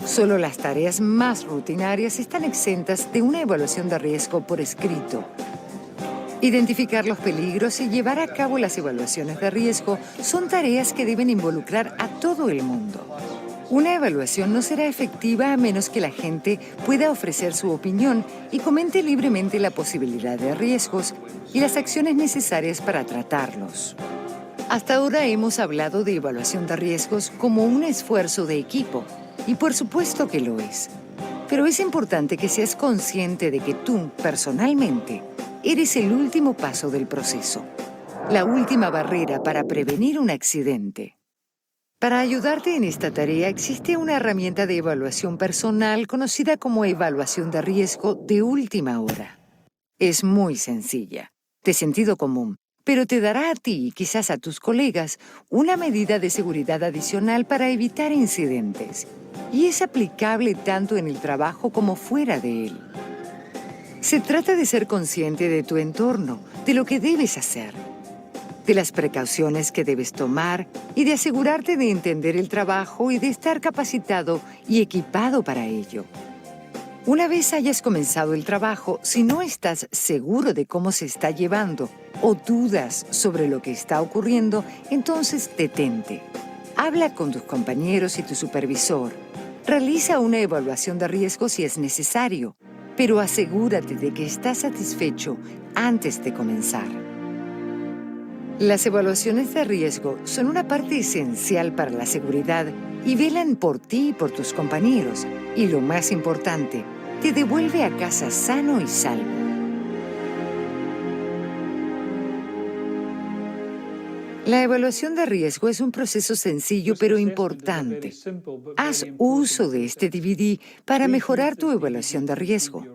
Solo las tareas más rutinarias están exentas de una evaluación de riesgo por escrito. Identificar los peligros y llevar a cabo las evaluaciones de riesgo son tareas que deben involucrar a todo el mundo. Una evaluación no será efectiva a menos que la gente pueda ofrecer su opinión y comente libremente la posibilidad de riesgos y las acciones necesarias para tratarlos. Hasta ahora hemos hablado de evaluación de riesgos como un esfuerzo de equipo, y por supuesto que lo es. Pero es importante que seas consciente de que tú, personalmente, eres el último paso del proceso, la última barrera para prevenir un accidente. Para ayudarte en esta tarea existe una herramienta de evaluación personal conocida como evaluación de riesgo de última hora. Es muy sencilla, de sentido común, pero te dará a ti y quizás a tus colegas una medida de seguridad adicional para evitar incidentes. Y es aplicable tanto en el trabajo como fuera de él. Se trata de ser consciente de tu entorno, de lo que debes hacer, de las precauciones que debes tomar y de asegurarte de entender el trabajo y de estar capacitado y equipado para ello. Una vez hayas comenzado el trabajo, si no estás seguro de cómo se está llevando o dudas sobre lo que está ocurriendo, entonces detente. Habla con tus compañeros y tu supervisor. Realiza una evaluación de riesgo si es necesario, pero asegúrate de que estás satisfecho antes de comenzar. Las evaluaciones de riesgo son una parte esencial para la seguridad y velan por ti y por tus compañeros. Y lo más importante, te devuelve a casa sano y salvo. La evaluación de riesgo es un proceso sencillo pero importante. Haz uso de este DVD para mejorar tu evaluación de riesgo.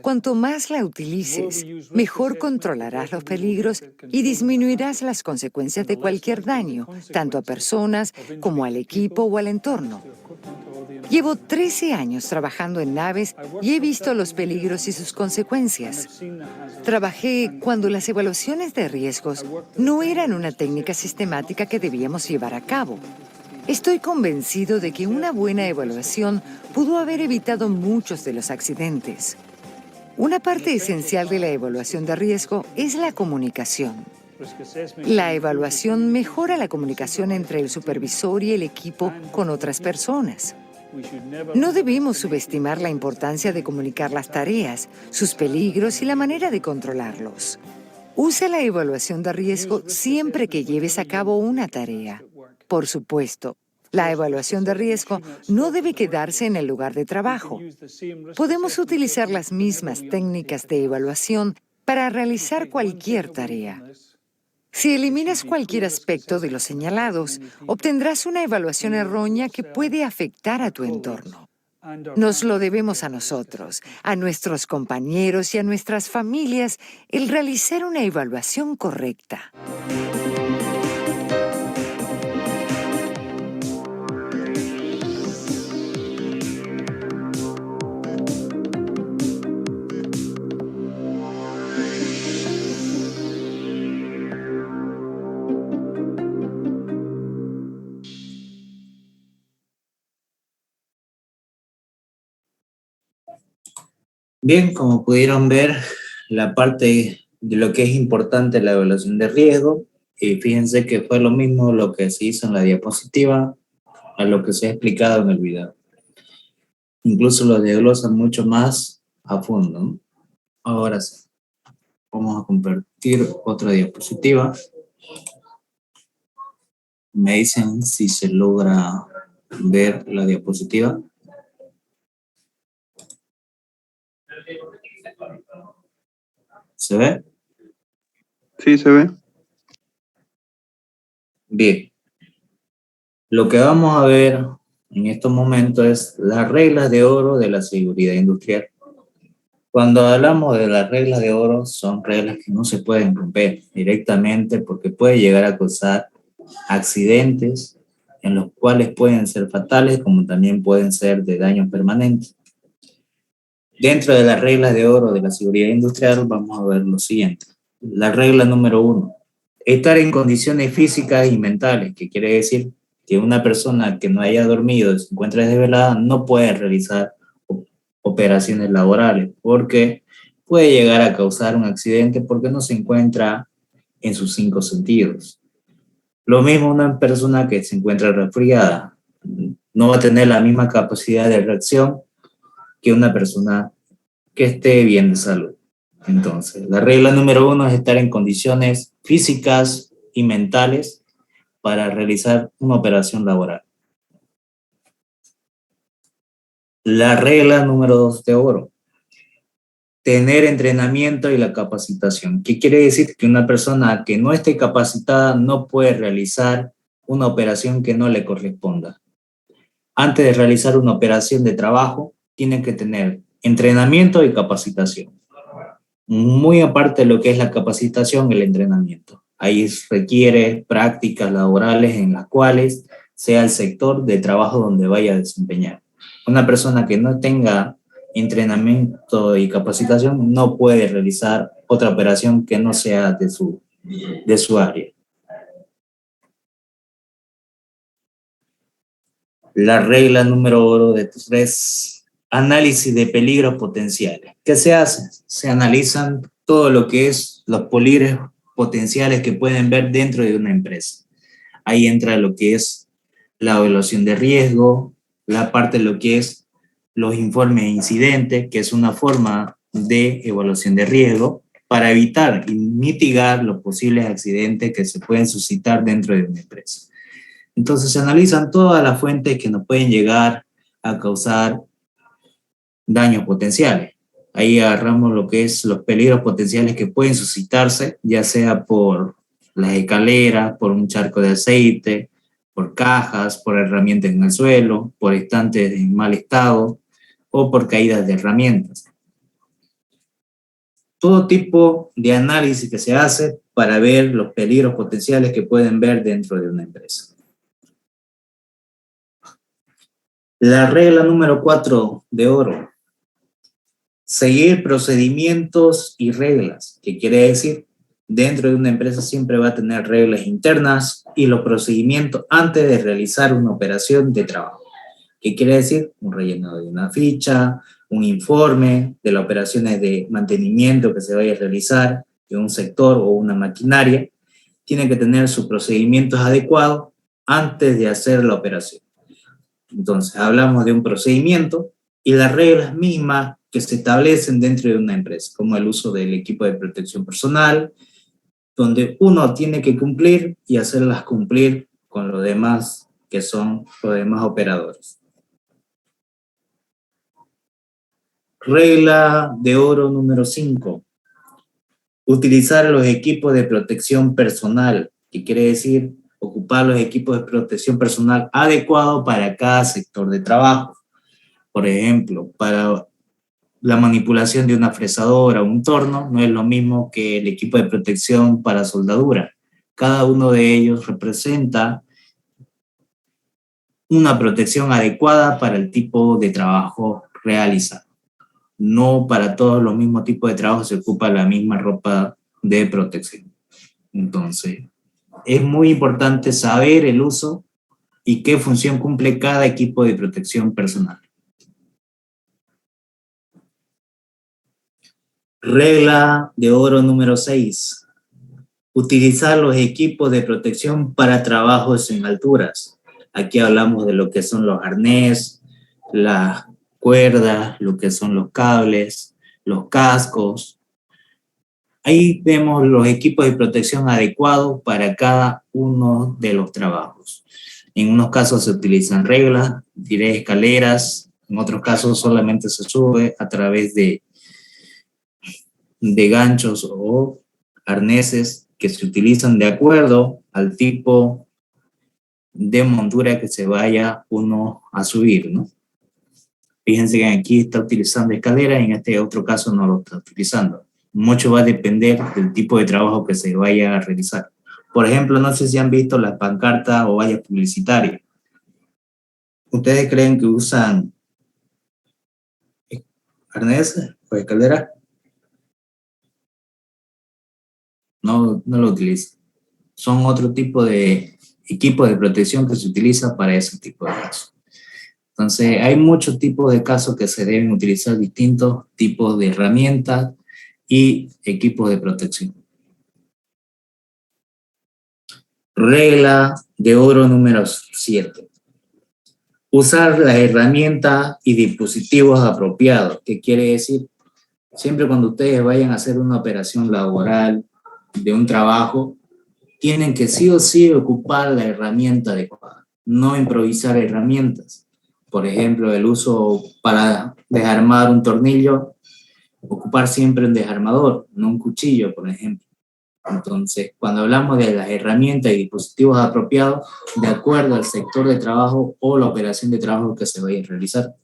Cuanto más la utilices, mejor controlarás los peligros y disminuirás las consecuencias de cualquier daño, tanto a personas como al equipo o al entorno. Llevo 13 años trabajando en naves y he visto los peligros y sus consecuencias. Trabajé cuando las evaluaciones de riesgos no eran una técnica sistemática que debíamos llevar a cabo. Estoy convencido de que una buena evaluación pudo haber evitado muchos de los accidentes. Una parte esencial de la evaluación de riesgo es la comunicación. La evaluación mejora la comunicación entre el supervisor y el equipo con otras personas. No debemos subestimar la importancia de comunicar las tareas, sus peligros y la manera de controlarlos. Usa la evaluación de riesgo siempre que lleves a cabo una tarea. Por supuesto, la evaluación de riesgo no debe quedarse en el lugar de trabajo. Podemos utilizar las mismas técnicas de evaluación para realizar cualquier tarea. Si eliminas cualquier aspecto de los señalados, obtendrás una evaluación errónea que puede afectar a tu entorno. Nos lo debemos a nosotros, a nuestros compañeros y a nuestras familias el realizar una evaluación correcta. Bien, como pudieron ver, la parte de lo que es importante la evaluación de riesgo, y fíjense que fue lo mismo lo que se hizo en la diapositiva a lo que se ha explicado en el video. Incluso lo desglosan mucho más a fondo, ¿no? Ahora sí, vamos a compartir otra diapositiva. Me dicen si se logra ver la diapositiva. ¿Se ve? Sí, se ve. Bien. Lo que vamos a ver en estos momentos es las reglas de oro de la seguridad industrial. Cuando hablamos de las reglas de oro, son reglas que no se pueden romper directamente porque puede llegar a causar accidentes en los cuales pueden ser fatales como también pueden ser de daño permanente. Dentro de las reglas de oro de la seguridad industrial vamos a ver lo siguiente. La regla número 1, estar en condiciones físicas y mentales, que quiere decir que una persona que no haya dormido y se encuentra desvelada no puede realizar operaciones laborales porque puede llegar a causar un accidente porque no se encuentra en sus 5 sentidos. Lo mismo una persona que se encuentra resfriada no va a tener la misma capacidad de reacción que una persona que esté bien de salud. Entonces, la regla número 1 es estar en condiciones físicas y mentales para realizar una operación laboral. La regla número 2 de oro, tener entrenamiento y la capacitación. ¿Qué quiere decir? Que una persona que no esté capacitada no puede realizar una operación que no le corresponda. Antes de realizar una operación de trabajo, tiene que tener entrenamiento y capacitación. Muy aparte de lo que es la capacitación, el entrenamiento. Ahí requiere prácticas laborales en las cuales sea el sector de trabajo donde vaya a desempeñar. Una persona que no tenga entrenamiento y capacitación no puede realizar otra operación que no sea de su área. La regla número 3, análisis de peligros potenciales. ¿Qué se hace? Se analizan todo lo que es los peligros potenciales que pueden ver dentro de una empresa. Ahí entra lo que es la evaluación de riesgo, la parte de lo que es los informes de incidentes, que es una forma de evaluación de riesgo para evitar y mitigar los posibles accidentes que se pueden suscitar dentro de una empresa. Entonces se analizan todas las fuentes que nos pueden llegar a causar daños potenciales. Ahí agarramos lo que es los peligros potenciales que pueden suscitarse, ya sea por las escaleras, por un charco de aceite, por cajas, por herramientas en el suelo, por estantes en mal estado o por caídas de herramientas. Todo tipo de análisis que se hace para ver los peligros potenciales que pueden ver dentro de una empresa. La regla número 4 de oro. Seguir procedimientos y reglas. ¿Qué quiere decir? Dentro de una empresa siempre va a tener reglas internas y los procedimientos antes de realizar una operación de trabajo. ¿Qué quiere decir? Un relleno de una ficha, un informe de las operaciones de mantenimiento que se vaya a realizar en un sector o una maquinaria. Tiene que tener sus procedimientos adecuados antes de hacer la operación. Entonces, hablamos de un procedimiento y las reglas mismas que se establecen dentro de una empresa, como el uso del equipo de protección personal, donde uno tiene que cumplir y hacerlas cumplir con los demás, que son los demás operadores. Regla de oro número 5. Utilizar los equipos de protección personal, que quiere decir ocupar los equipos de protección personal adecuados para cada sector de trabajo. Por ejemplo, para la manipulación de una fresadora o un torno no es lo mismo que el equipo de protección para soldadura. Cada uno de ellos representa una protección adecuada para el tipo de trabajo realizado. No para todos los mismos tipos de trabajo se ocupa la misma ropa de protección. Entonces, es muy importante saber el uso y qué función cumple cada equipo de protección personal. Regla de oro número 6. Utilizar los equipos de protección para trabajos en alturas. Aquí hablamos de lo que son los arnés, las cuerdas, lo que son los cables, los cascos. Ahí vemos los equipos de protección adecuados para cada uno de los trabajos. En unos casos se utilizan reglas, escaleras, en otros casos solamente se sube a través de ganchos o arneses que se utilizan de acuerdo al tipo de montura que se vaya uno a subir, ¿no? Fíjense que aquí está utilizando escalera y en este otro caso no lo está utilizando. Mucho va a depender del tipo de trabajo que se vaya a realizar. Por ejemplo, no sé si han visto las pancartas o vallas publicitarias. ¿Ustedes creen que usan arnés o escalera? No, no lo utilizan. Son otro tipo de equipo de protección que se utiliza para ese tipo de casos. Entonces, hay muchos tipos de casos que se deben utilizar distintos tipos de herramientas y equipos de protección. Regla de oro número 7. Usar las herramientas y dispositivos apropiados. ¿Qué quiere decir? Siempre cuando ustedes vayan a hacer una operación laboral de un trabajo, tienen que sí o sí ocupar la herramienta adecuada, no improvisar herramientas. Por ejemplo, el uso para desarmar un tornillo, ocupar siempre un desarmador, no un cuchillo, por ejemplo. Entonces, cuando hablamos de las herramientas y dispositivos apropiados, de acuerdo al sector de trabajo o la operación de trabajo que se vaya a realizar.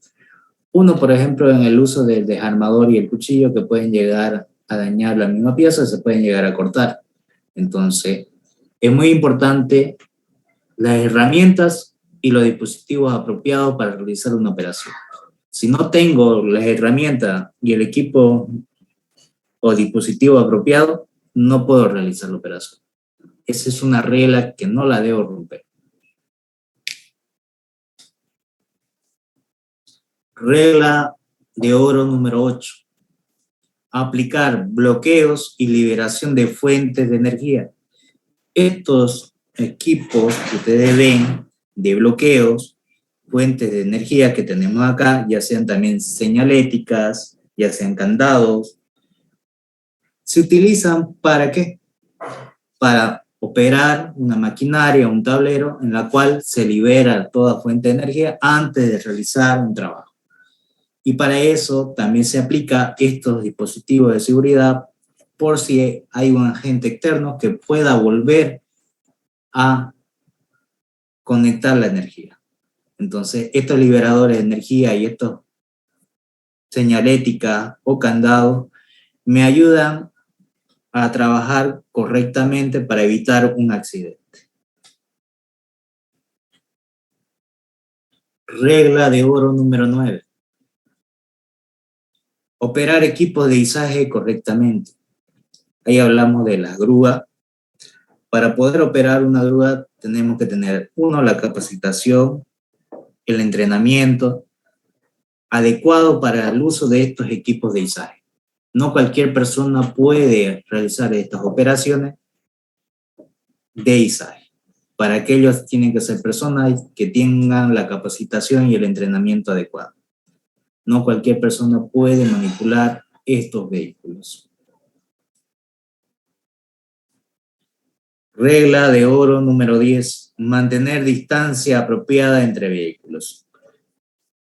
Uno, por ejemplo, en el uso del desarmador y el cuchillo, que pueden llegar a dañar la misma pieza, se pueden llegar a cortar. Entonces, es muy importante las herramientas y los dispositivos apropiados para realizar una operación. Si no tengo las herramientas y el equipo o dispositivo apropiado, no puedo realizar la operación. Esa es una regla que no la debo romper. Regla de oro número 8. Aplicar bloqueos y liberación de fuentes de energía. Estos equipos que ustedes ven de bloqueos, fuentes de energía que tenemos acá, ya sean también señaléticas, ya sean candados, se utilizan ¿para qué? Para operar una maquinaria, un tablero, en la cual se libera toda fuente de energía antes de realizar un trabajo. Y para eso también se aplica estos dispositivos de seguridad por si hay un agente externo que pueda volver a conectar la energía. Entonces, estos liberadores de energía y estos señalética o candados me ayudan a trabajar correctamente para evitar un accidente. Regla de oro número 9. Operar equipos de izaje correctamente. Ahí hablamos de las grúas. Para poder operar una grúa tenemos que tener, uno, la capacitación, el entrenamiento adecuado para el uso de estos equipos de izaje. No cualquier persona puede realizar estas operaciones de izaje. Para aquellos tienen que ser personas que tengan la capacitación y el entrenamiento adecuado. No cualquier persona puede manipular estos vehículos. Regla de oro número 10. Mantener distancia apropiada entre vehículos.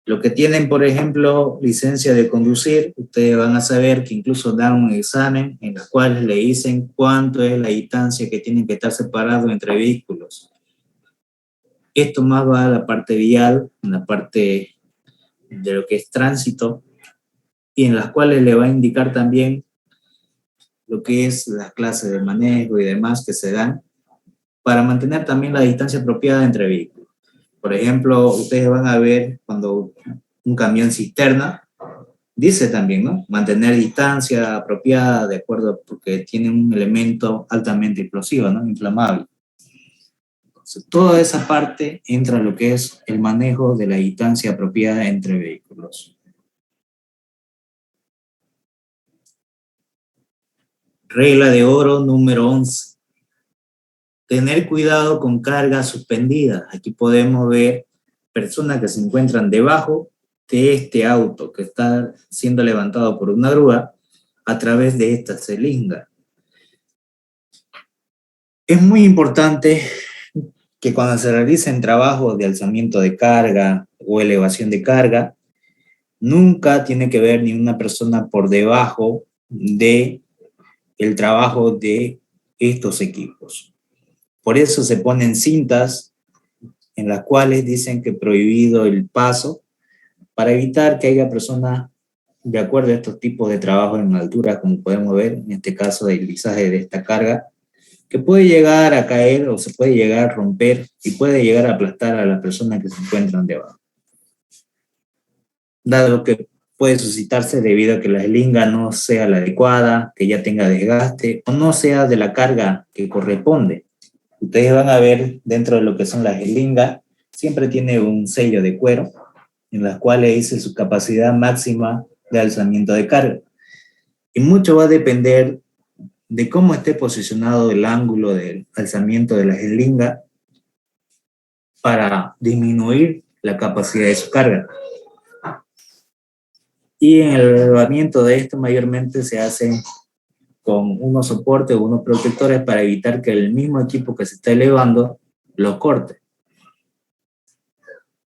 Los que tienen, por ejemplo, licencia de conducir, ustedes van a saber que incluso dan un examen en el cual le dicen cuánto es la distancia que tienen que estar separados entre vehículos. Esto más va a la parte vial, en la parte de lo que es tránsito, y en las cuales le va a indicar también lo que es las clases de manejo y demás que se dan para mantener también la distancia apropiada entre vehículos. Por ejemplo, ustedes van a ver cuando un camión cisterna dice también, ¿no? Mantener distancia apropiada de acuerdo porque tiene un elemento altamente explosivo, ¿no? Inflamable. Entonces, toda esa parte entra en lo que es el manejo de la distancia apropiada entre vehículos. Regla de oro número 11. Tener cuidado con cargas suspendidas. Aquí podemos ver personas que se encuentran debajo de este auto que está siendo levantado por una grúa a través de esta celinga. Es muy importante que cuando se realicen trabajos de alzamiento de carga o elevación de carga, nunca tiene que ver ni una persona por debajo de el trabajo de estos equipos. Por eso se ponen cintas en las cuales dicen que prohibido el paso para evitar que haya personas de acuerdo a estos tipos de trabajo en altura, como podemos ver, en este caso del lizaje de esta carga, que puede llegar a caer o se puede llegar a romper y puede llegar a aplastar a las personas que se encuentran debajo. Dado que puede suscitarse debido a que la eslinga no sea la adecuada, que ya tenga desgaste o no sea de la carga que corresponde. Ustedes van a ver dentro de lo que son las eslingas, siempre tiene un sello de cuero en las cuales dice su capacidad máxima de alzamiento de carga. Y mucho va a depender de cómo esté posicionado el ángulo del alzamiento de la eslinga para disminuir la capacidad de su carga. Y en el elevamiento de esto mayormente se hace con unos soportes o unos protectores para evitar que el mismo equipo que se está elevando lo corte.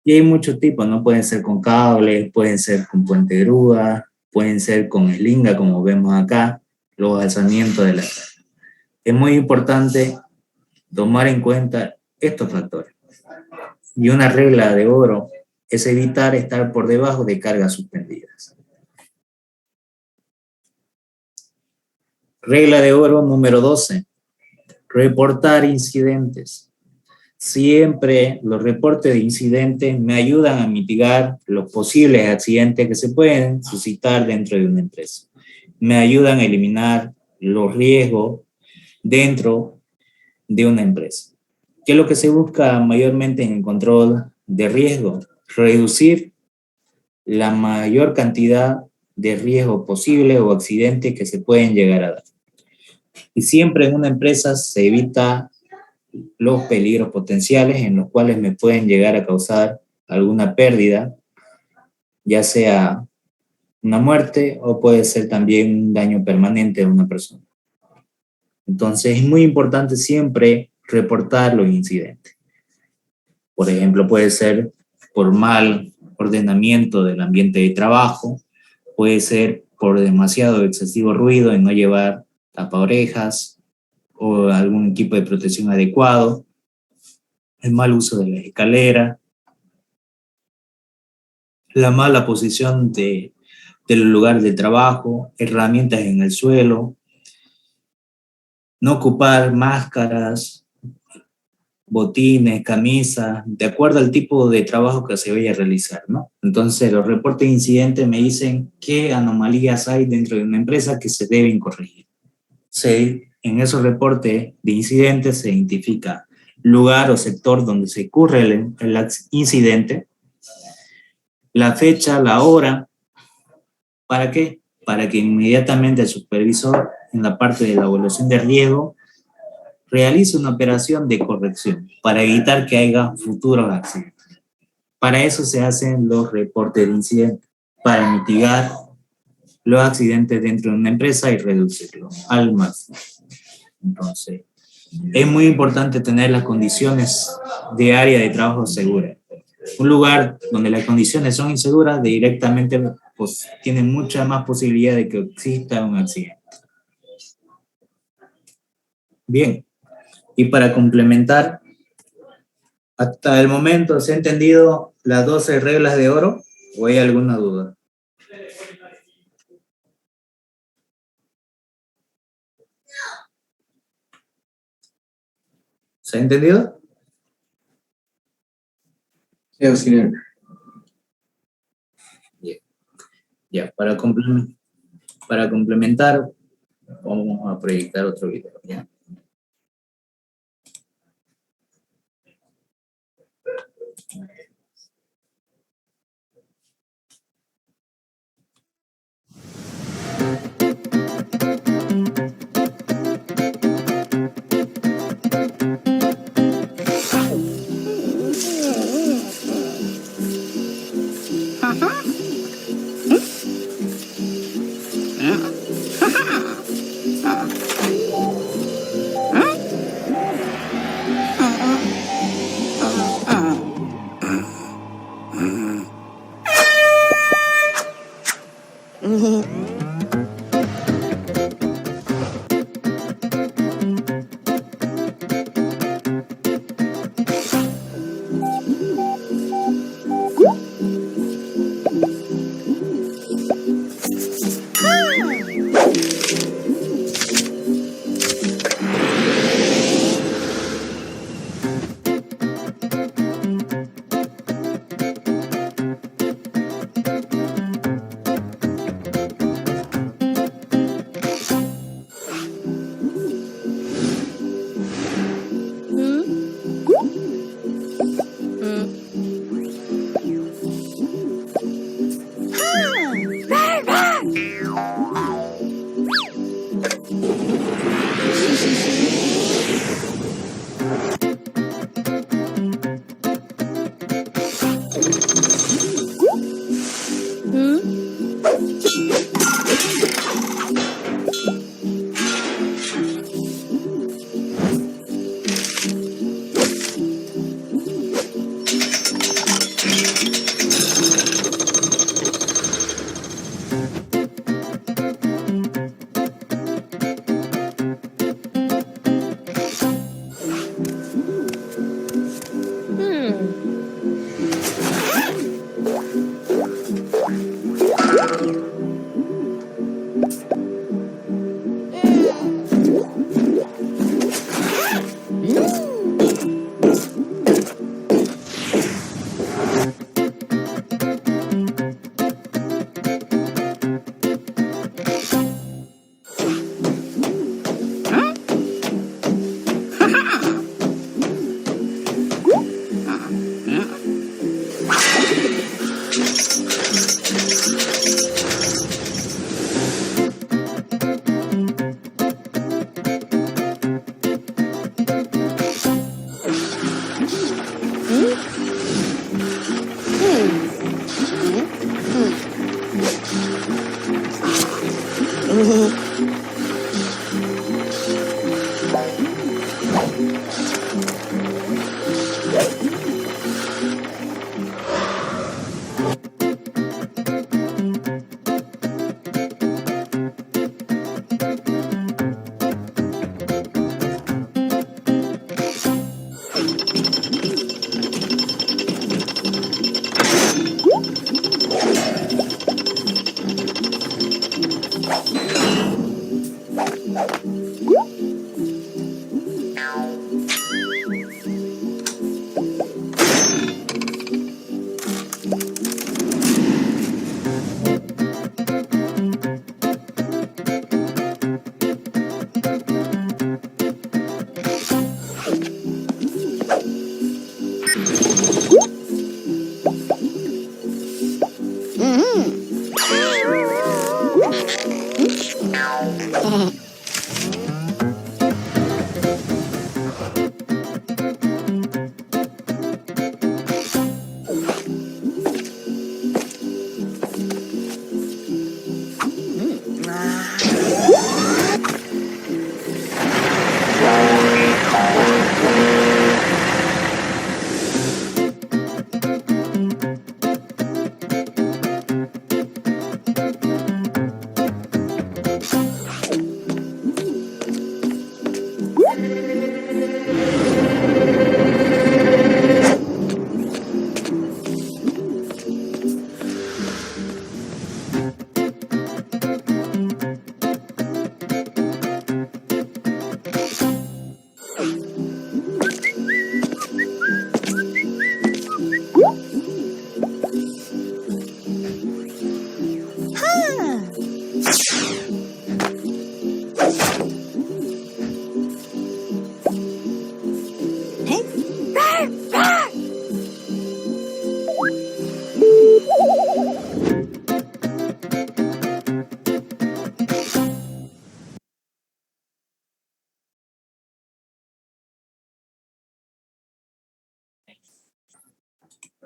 Y hay muchos tipos, ¿no? Pueden ser con cables, pueden ser con puente de grúa, pueden ser con eslinga, como vemos acá, los alzamientos de la carga. Es muy importante tomar en cuenta estos factores. Y una regla de oro es evitar estar por debajo de cargas suspendidas. Regla de oro número 12. Reportar incidentes. Siempre los reportes de incidentes me ayudan a mitigar los posibles accidentes que se pueden suscitar dentro de una empresa. Me ayudan a eliminar los riesgos dentro de una empresa. ¿Qué es lo que se busca mayormente en el control de riesgo? Reducir la mayor cantidad de riesgos posibles o accidentes que se pueden llegar a dar. Y siempre en una empresa se evita los peligros potenciales en los cuales me pueden llegar a causar alguna pérdida, ya sea una muerte o puede ser también un daño permanente de una persona. Entonces es muy importante siempre reportar los incidentes. Por ejemplo, puede ser por mal ordenamiento del ambiente de trabajo, puede ser por demasiado excesivo ruido y no llevar tapaorejas o algún equipo de protección adecuado, el mal uso de la escalera, la mala posición del lugar de trabajo, herramientas en el suelo, no ocupar máscaras, botines, camisas, de acuerdo al tipo de trabajo que se vaya a realizar, ¿no? Entonces, los reportes de incidentes me dicen qué anomalías hay dentro de una empresa que se deben corregir. En esos reportes de incidentes se identifica lugar o sector donde se ocurre el incidente, la fecha, la hora. ¿Para qué? Para que inmediatamente el supervisor, en la parte de la evaluación de riesgo, realice una operación de corrección para evitar que haya futuros accidentes. Para eso se hacen los reportes de incidentes, para mitigar los accidentes dentro de una empresa y reducirlos al máximo. Entonces, es muy importante tener las condiciones de área de trabajo seguras. Un lugar donde las condiciones son inseguras, directamente pues, tiene mucha más posibilidad de que exista un accidente. Bien, y para complementar, hasta el momento, ¿se han entendido las 12 reglas de oro o hay alguna duda? ¿Se ha entendido? Sí, auxiliar. Bien. Ya, para complementar, vamos a proyectar otro video, ¿ya?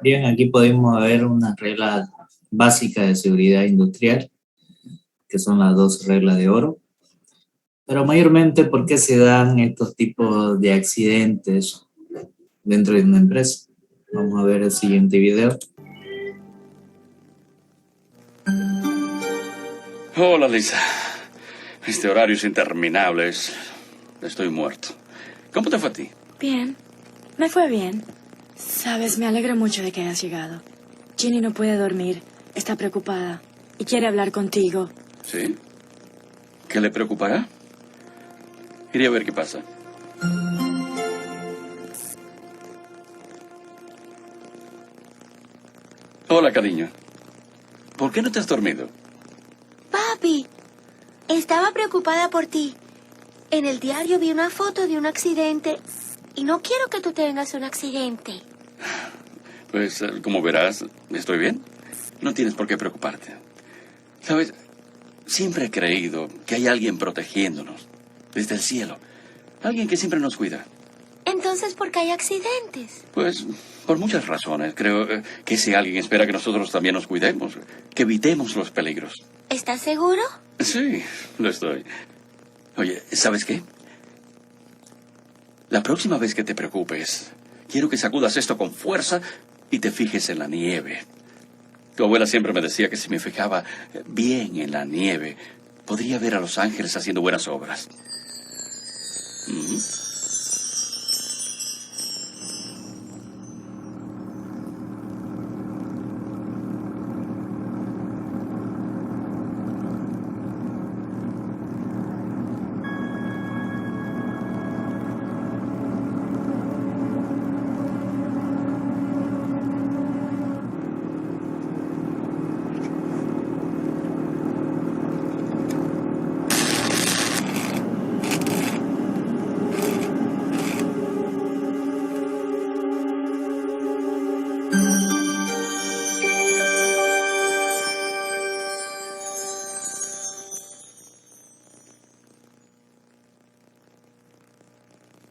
Bien, aquí podemos ver una regla básica de seguridad industrial, que son las 2 reglas de oro. Pero mayormente, ¿por qué se dan estos tipos de accidentes dentro de una empresa? Vamos a ver el siguiente video. Hola, Lisa. Este horario es interminable. Estoy muerto. ¿Cómo te fue a ti? Bien, me fue bien. Sabes, me alegro mucho de que hayas llegado. Ginny no puede dormir, está preocupada y quiere hablar contigo. ¿Sí? ¿Qué le preocupará? Iré a ver qué pasa. Hola, cariño. ¿Por qué no te has dormido? Papi, estaba preocupada por ti. En el diario vi una foto de un accidente y no quiero que tú tengas un accidente. Pues, como verás, estoy bien. No tienes por qué preocuparte. ¿Sabes? Siempre he creído que hay alguien protegiéndonos desde el cielo. Alguien que siempre nos cuida. Entonces, ¿por qué hay accidentes? Pues, por muchas razones. Creo que ese alguien espera que nosotros también nos cuidemos, que evitemos los peligros. ¿Estás seguro? Sí, lo estoy. Oye, ¿sabes qué? La próxima vez que te preocupes, quiero que sacudas esto con fuerza y te fijes en la nieve. Tu abuela siempre me decía que si me fijaba bien en la nieve, podría ver a los ángeles haciendo buenas obras. Ujú.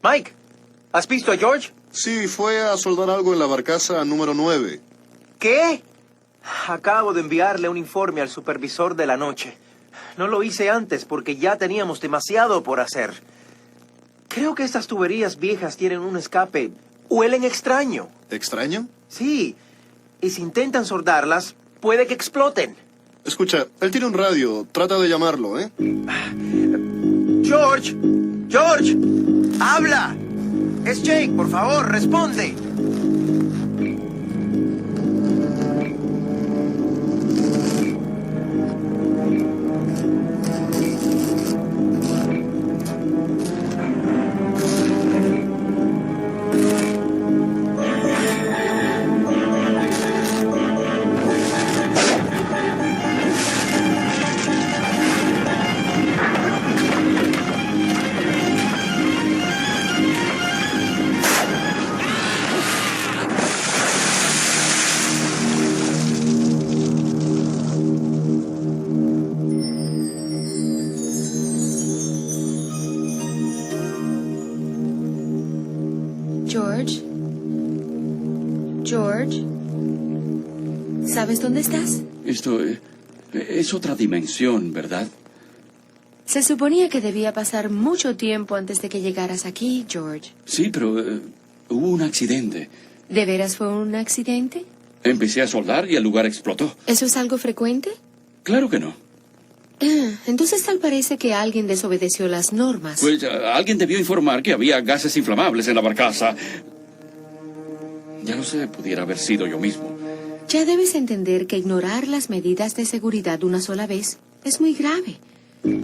Mike, ¿has visto a George? Sí, fue a soldar algo en la barcaza número 9. ¿Qué? Acabo de enviarle un informe al supervisor de la noche. No lo hice antes porque ya teníamos demasiado por hacer. Creo que estas tuberías viejas tienen un escape. Huelen extraño. ¿Extraño? Sí. Y si intentan soldarlas, puede que exploten. Escucha, él tiene un radio. Trata de llamarlo, ¿eh? George. George. ¡Habla! Es Jake, por favor, responde. George. George. ¿Sabes dónde estás? Esto es otra dimensión, ¿verdad? Se suponía que debía pasar mucho tiempo antes de que llegaras aquí, George. Sí, pero hubo un accidente. ¿De veras fue un accidente? Empecé a soldar y el lugar explotó. ¿Eso es algo frecuente? Claro que no. Entonces tal parece que alguien desobedeció las normas. Pues alguien debió informar que había gases inflamables en la barcaza. Ya no sé, pudiera haber sido yo mismo. Ya debes entender que ignorar las medidas de seguridad una sola vez es muy grave.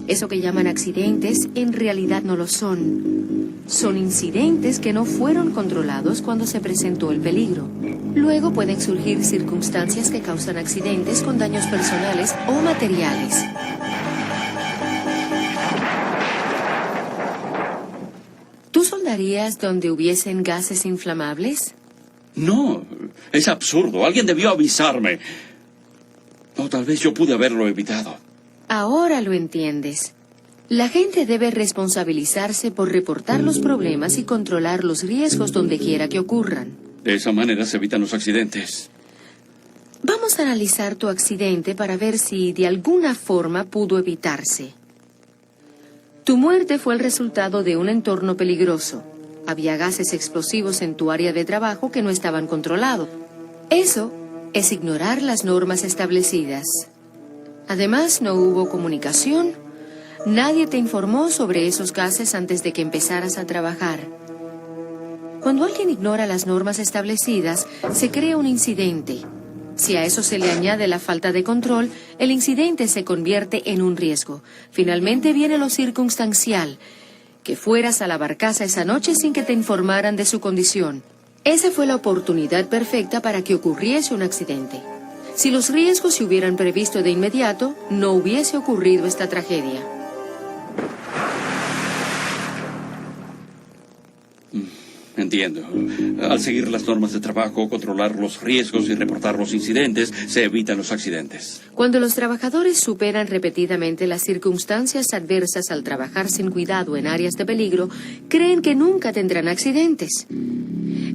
Eso que llaman accidentes en realidad no lo son. Son incidentes que no fueron controlados cuando se presentó el peligro. Luego pueden surgir circunstancias que causan accidentes con daños personales o materiales. ¿Tú soldarías donde hubiesen gases inflamables? No, es absurdo. Alguien debió avisarme. O tal vez yo pude haberlo evitado. Ahora lo entiendes. La gente debe responsabilizarse por reportar los problemas y controlar los riesgos donde quiera que ocurran. De esa manera se evitan los accidentes. Vamos a analizar tu accidente para ver si de alguna forma pudo evitarse. Tu muerte fue el resultado de un entorno peligroso. Había gases explosivos en tu área de trabajo que no estaban controlados. Eso es ignorar las normas establecidas. Además, no hubo comunicación. Nadie te informó sobre esos gases antes de que empezaras a trabajar. Cuando alguien ignora las normas establecidas, se crea un incidente. Si a eso se le añade la falta de control, el incidente se convierte en un riesgo. Finalmente viene lo circunstancial, que fueras a la barcaza esa noche sin que te informaran de su condición. Esa fue la oportunidad perfecta para que ocurriese un accidente. Si los riesgos se hubieran previsto de inmediato, no hubiese ocurrido esta tragedia. Entiendo. Al seguir las normas de trabajo, controlar los riesgos y reportar los incidentes, se evitan los accidentes. Cuando los trabajadores superan repetidamente las circunstancias adversas al trabajar sin cuidado en áreas de peligro, creen que nunca tendrán accidentes.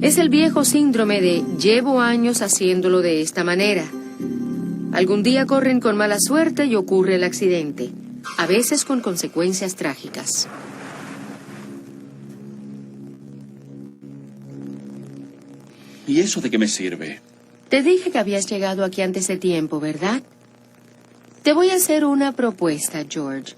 Es el viejo síndrome de llevo años haciéndolo de esta manera. Algún día corren con mala suerte y ocurre el accidente, a veces con consecuencias trágicas. ¿Y eso de qué me sirve? Te dije que habías llegado aquí antes de tiempo, ¿verdad? Te voy a hacer una propuesta, George.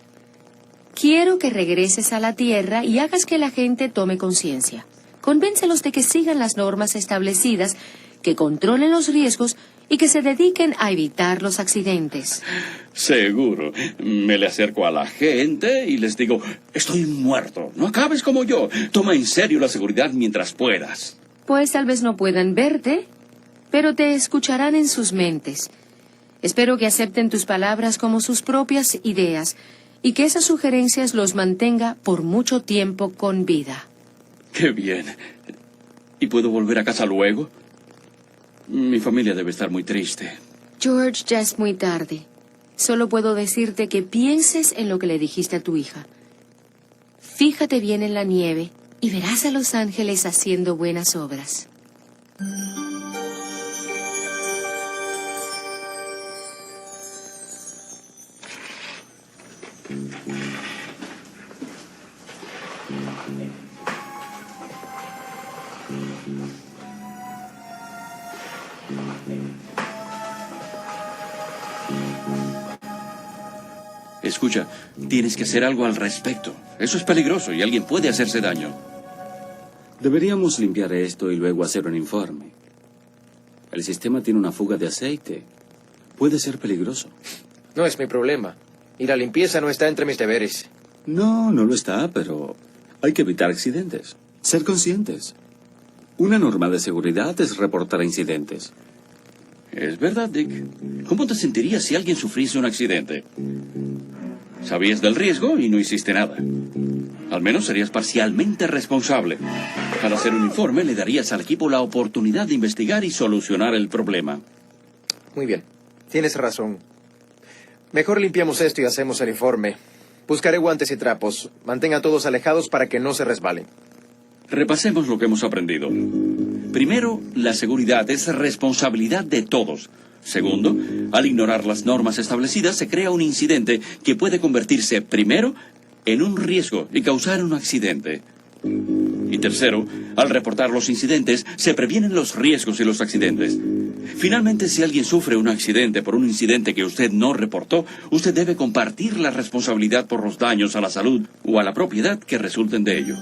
Quiero que regreses a la Tierra y hagas que la gente tome conciencia. Convéncelos de que sigan las normas establecidas, que controlen los riesgos y que se dediquen a evitar los accidentes. Seguro. Me le acerco a la gente y les digo, estoy muerto, no acabes como yo. Toma en serio la seguridad mientras puedas. Pues tal vez no puedan verte, pero te escucharán en sus mentes. Espero que acepten tus palabras como sus propias ideas y que esas sugerencias los mantenga por mucho tiempo con vida. Qué bien. ¿Y puedo volver a casa luego? Mi familia debe estar muy triste. George, ya es muy tarde. Solo puedo decirte que pienses en lo que le dijiste a tu hija. Fíjate bien en la nieve y verás a los ángeles haciendo buenas obras. Escucha, tienes que hacer algo al respecto. Eso es peligroso y alguien puede hacerse daño. Deberíamos limpiar esto y luego hacer un informe. El sistema tiene una fuga de aceite. Puede ser peligroso. No es mi problema. Y la limpieza no está entre mis deberes. No, no lo está, pero hay que evitar accidentes. Ser conscientes. Una norma de seguridad es reportar incidentes. Es verdad, Dick. ¿Cómo te sentirías si alguien sufriese un accidente? Sabías del riesgo y no hiciste nada. Al menos serías parcialmente responsable. Al hacer un informe, le darías al equipo la oportunidad de investigar y solucionar el problema. Muy bien. Tienes razón. Mejor limpiamos esto y hacemos el informe. Buscaré guantes y trapos. Mantenga a todos alejados para que no se resbalen. Repasemos lo que hemos aprendido. Primero, la seguridad es responsabilidad de todos. Segundo, al ignorar las normas establecidas se crea un incidente que puede convertirse, primero, en un riesgo y causar un accidente. Y tercero, al reportar los incidentes se previenen los riesgos y los accidentes. Finalmente, si alguien sufre un accidente por un incidente que usted no reportó, usted debe compartir la responsabilidad por los daños a la salud o a la propiedad que resulten de ello.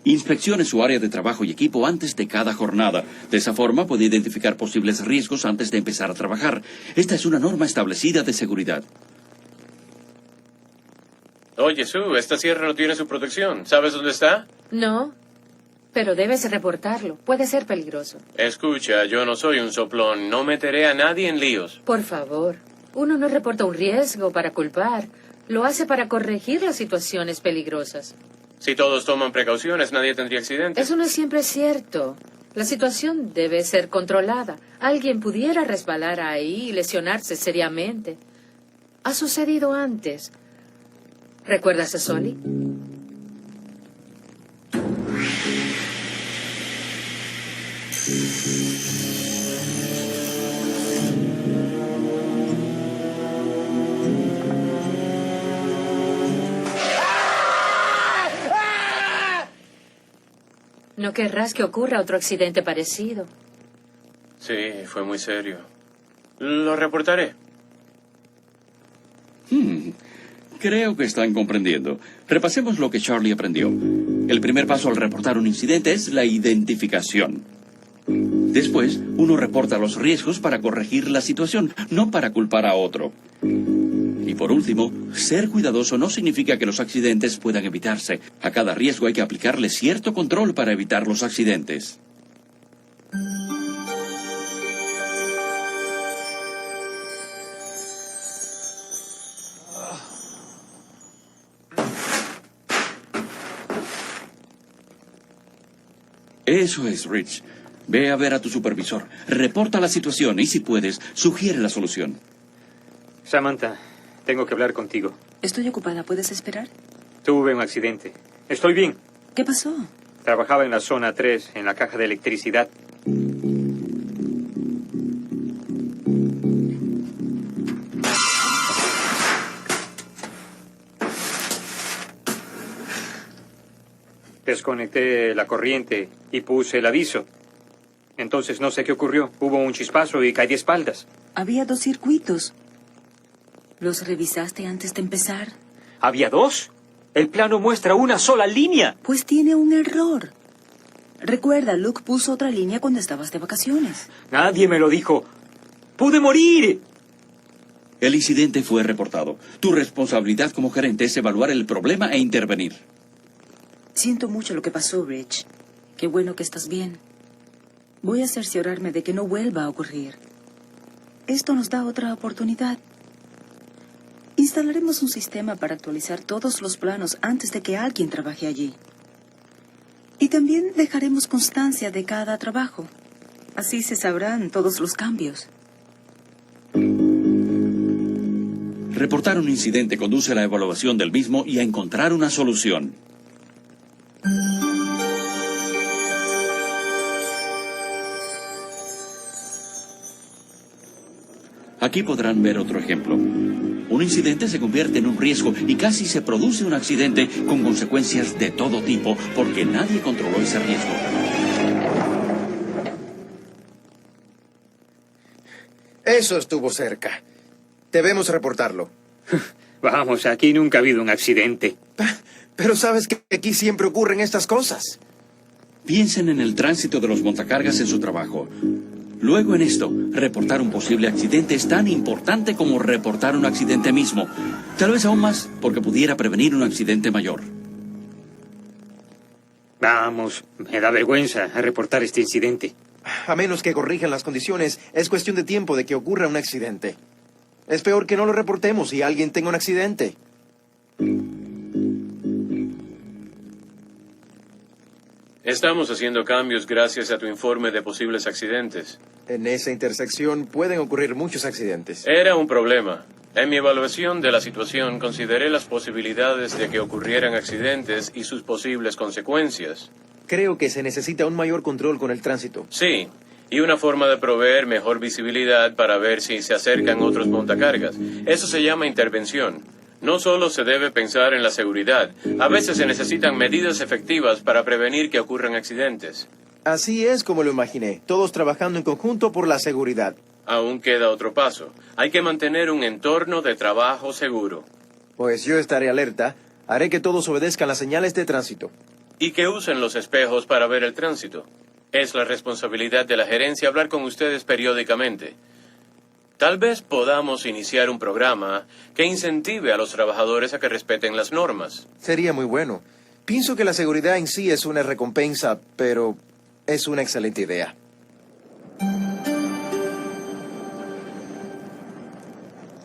Inspeccione su área de trabajo y equipo antes de cada jornada. De esa forma puede identificar posibles riesgos antes de empezar a trabajar. Esta es una norma establecida de seguridad. Oye, Sue, esta sierra no tiene su protección. ¿Sabes dónde está? No, pero debes reportarlo. Puede ser peligroso. Escucha, yo no soy un soplón. No meteré a nadie en líos. Por favor, uno no reporta un riesgo para culpar. Lo hace para corregir las situaciones peligrosas. Si todos toman precauciones, nadie tendría accidentes. Eso no es siempre cierto. La situación debe ser controlada. Alguien pudiera resbalar ahí y lesionarse seriamente. Ha sucedido antes. ¿Recuerdas a Soli? No querrás que ocurra otro accidente parecido. Sí, fue muy serio. Lo reportaré. Creo que están comprendiendo. Repasemos lo que Charlie aprendió. El primer paso al reportar un incidente es la identificación. Después, uno reporta los riesgos para corregir la situación, no para culpar a otro. Y por último, ser cuidadoso no significa que los accidentes puedan evitarse. A cada riesgo hay que aplicarle cierto control para evitar los accidentes. Eso es, Rich. Ve a ver a tu supervisor. Reporta la situación y, si puedes, sugiere la solución. Samantha, tengo que hablar contigo. Estoy ocupada. ¿Puedes esperar? Tuve un accidente. Estoy bien. ¿Qué pasó? Trabajaba en la zona 3, en la caja de electricidad. Desconecté la corriente y puse el aviso. Entonces no sé qué ocurrió. Hubo un chispazo y caí de espaldas. Había 2 circuitos. ¿Los revisaste antes de empezar? ¿Había 2? El plano muestra una sola línea. Pues tiene un error. Recuerda, Luke puso otra línea cuando estabas de vacaciones. Nadie me lo dijo. ¡Pude morir! El incidente fue reportado. Tu responsabilidad como gerente es evaluar el problema e intervenir. Siento mucho lo que pasó, Rich. Qué bueno que estás bien. Voy a cerciorarme de que no vuelva a ocurrir. Esto nos da otra oportunidad. Instalaremos un sistema para actualizar todos los planos antes de que alguien trabaje allí. Y también dejaremos constancia de cada trabajo. Así se sabrán todos los cambios. Reportar un incidente conduce a la evaluación del mismo y a encontrar una solución. Aquí podrán ver otro ejemplo. Un incidente se convierte en un riesgo y casi se produce un accidente con consecuencias de todo tipo porque nadie controló ese riesgo. Eso estuvo cerca. Debemos reportarlo. Vamos, aquí nunca ha habido un accidente. Pero sabes que aquí siempre ocurren estas cosas. Piensen en el tránsito de los montacargas en su trabajo. Luego en esto, reportar un posible accidente es tan importante como reportar un accidente mismo. Tal vez aún más, porque pudiera prevenir un accidente mayor. Vamos, me da vergüenza reportar este incidente. A menos que corrijan las condiciones, es cuestión de tiempo de que ocurra un accidente. Es peor que no lo reportemos y alguien tenga un accidente. Estamos haciendo cambios gracias a tu informe de posibles accidentes. En esa intersección pueden ocurrir muchos accidentes. Era un problema. En mi evaluación de la situación consideré las posibilidades de que ocurrieran accidentes y sus posibles consecuencias. Creo que se necesita un mayor control con el tránsito. Sí, y una forma de proveer mejor visibilidad para ver si se acercan otros montacargas. Eso se llama intervención. No solo se debe pensar en la seguridad. A veces se necesitan medidas efectivas para prevenir que ocurran accidentes. Así es como lo imaginé. Todos trabajando en conjunto por la seguridad. Aún queda otro paso. Hay que mantener un entorno de trabajo seguro. Pues yo estaré alerta. Haré que todos obedezcan las señales de tránsito. Y que usen los espejos para ver el tránsito. Es la responsabilidad de la gerencia hablar con ustedes periódicamente. Tal vez podamos iniciar un programa que incentive a los trabajadores a que respeten las normas. Sería muy bueno. Pienso que la seguridad en sí es una recompensa, pero es una excelente idea.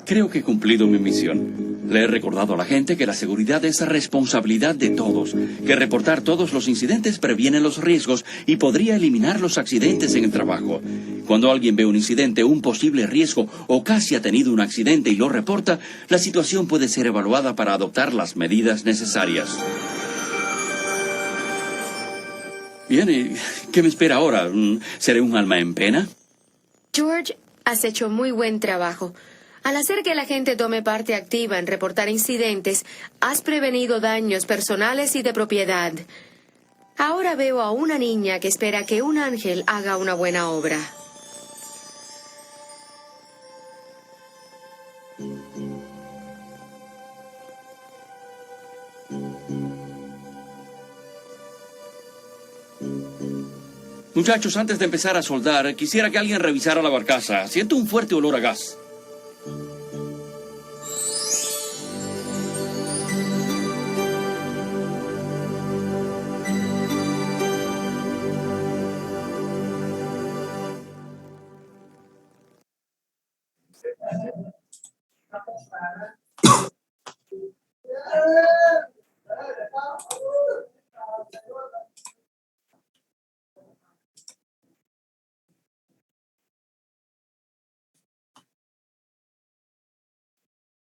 Creo que he cumplido mi misión. Le he recordado a la gente que la seguridad es responsabilidad de todos, que reportar todos los incidentes previene los riesgos y podría eliminar los accidentes en el trabajo, Cuando alguien ve un incidente, un posible riesgo o casi ha tenido un accidente y lo reporta, la situación puede ser evaluada para adoptar las medidas necesarias. Bien, ¿y qué me espera ahora? ¿Seré un alma en pena? George, has hecho muy buen trabajo. Al hacer que la gente tome parte activa en reportar incidentes, has prevenido daños personales y de propiedad. Ahora veo a una niña que espera que un ángel haga una buena obra. Muchachos, antes de empezar a soldar, quisiera que alguien revisara la barcaza. Siento un fuerte olor a gas.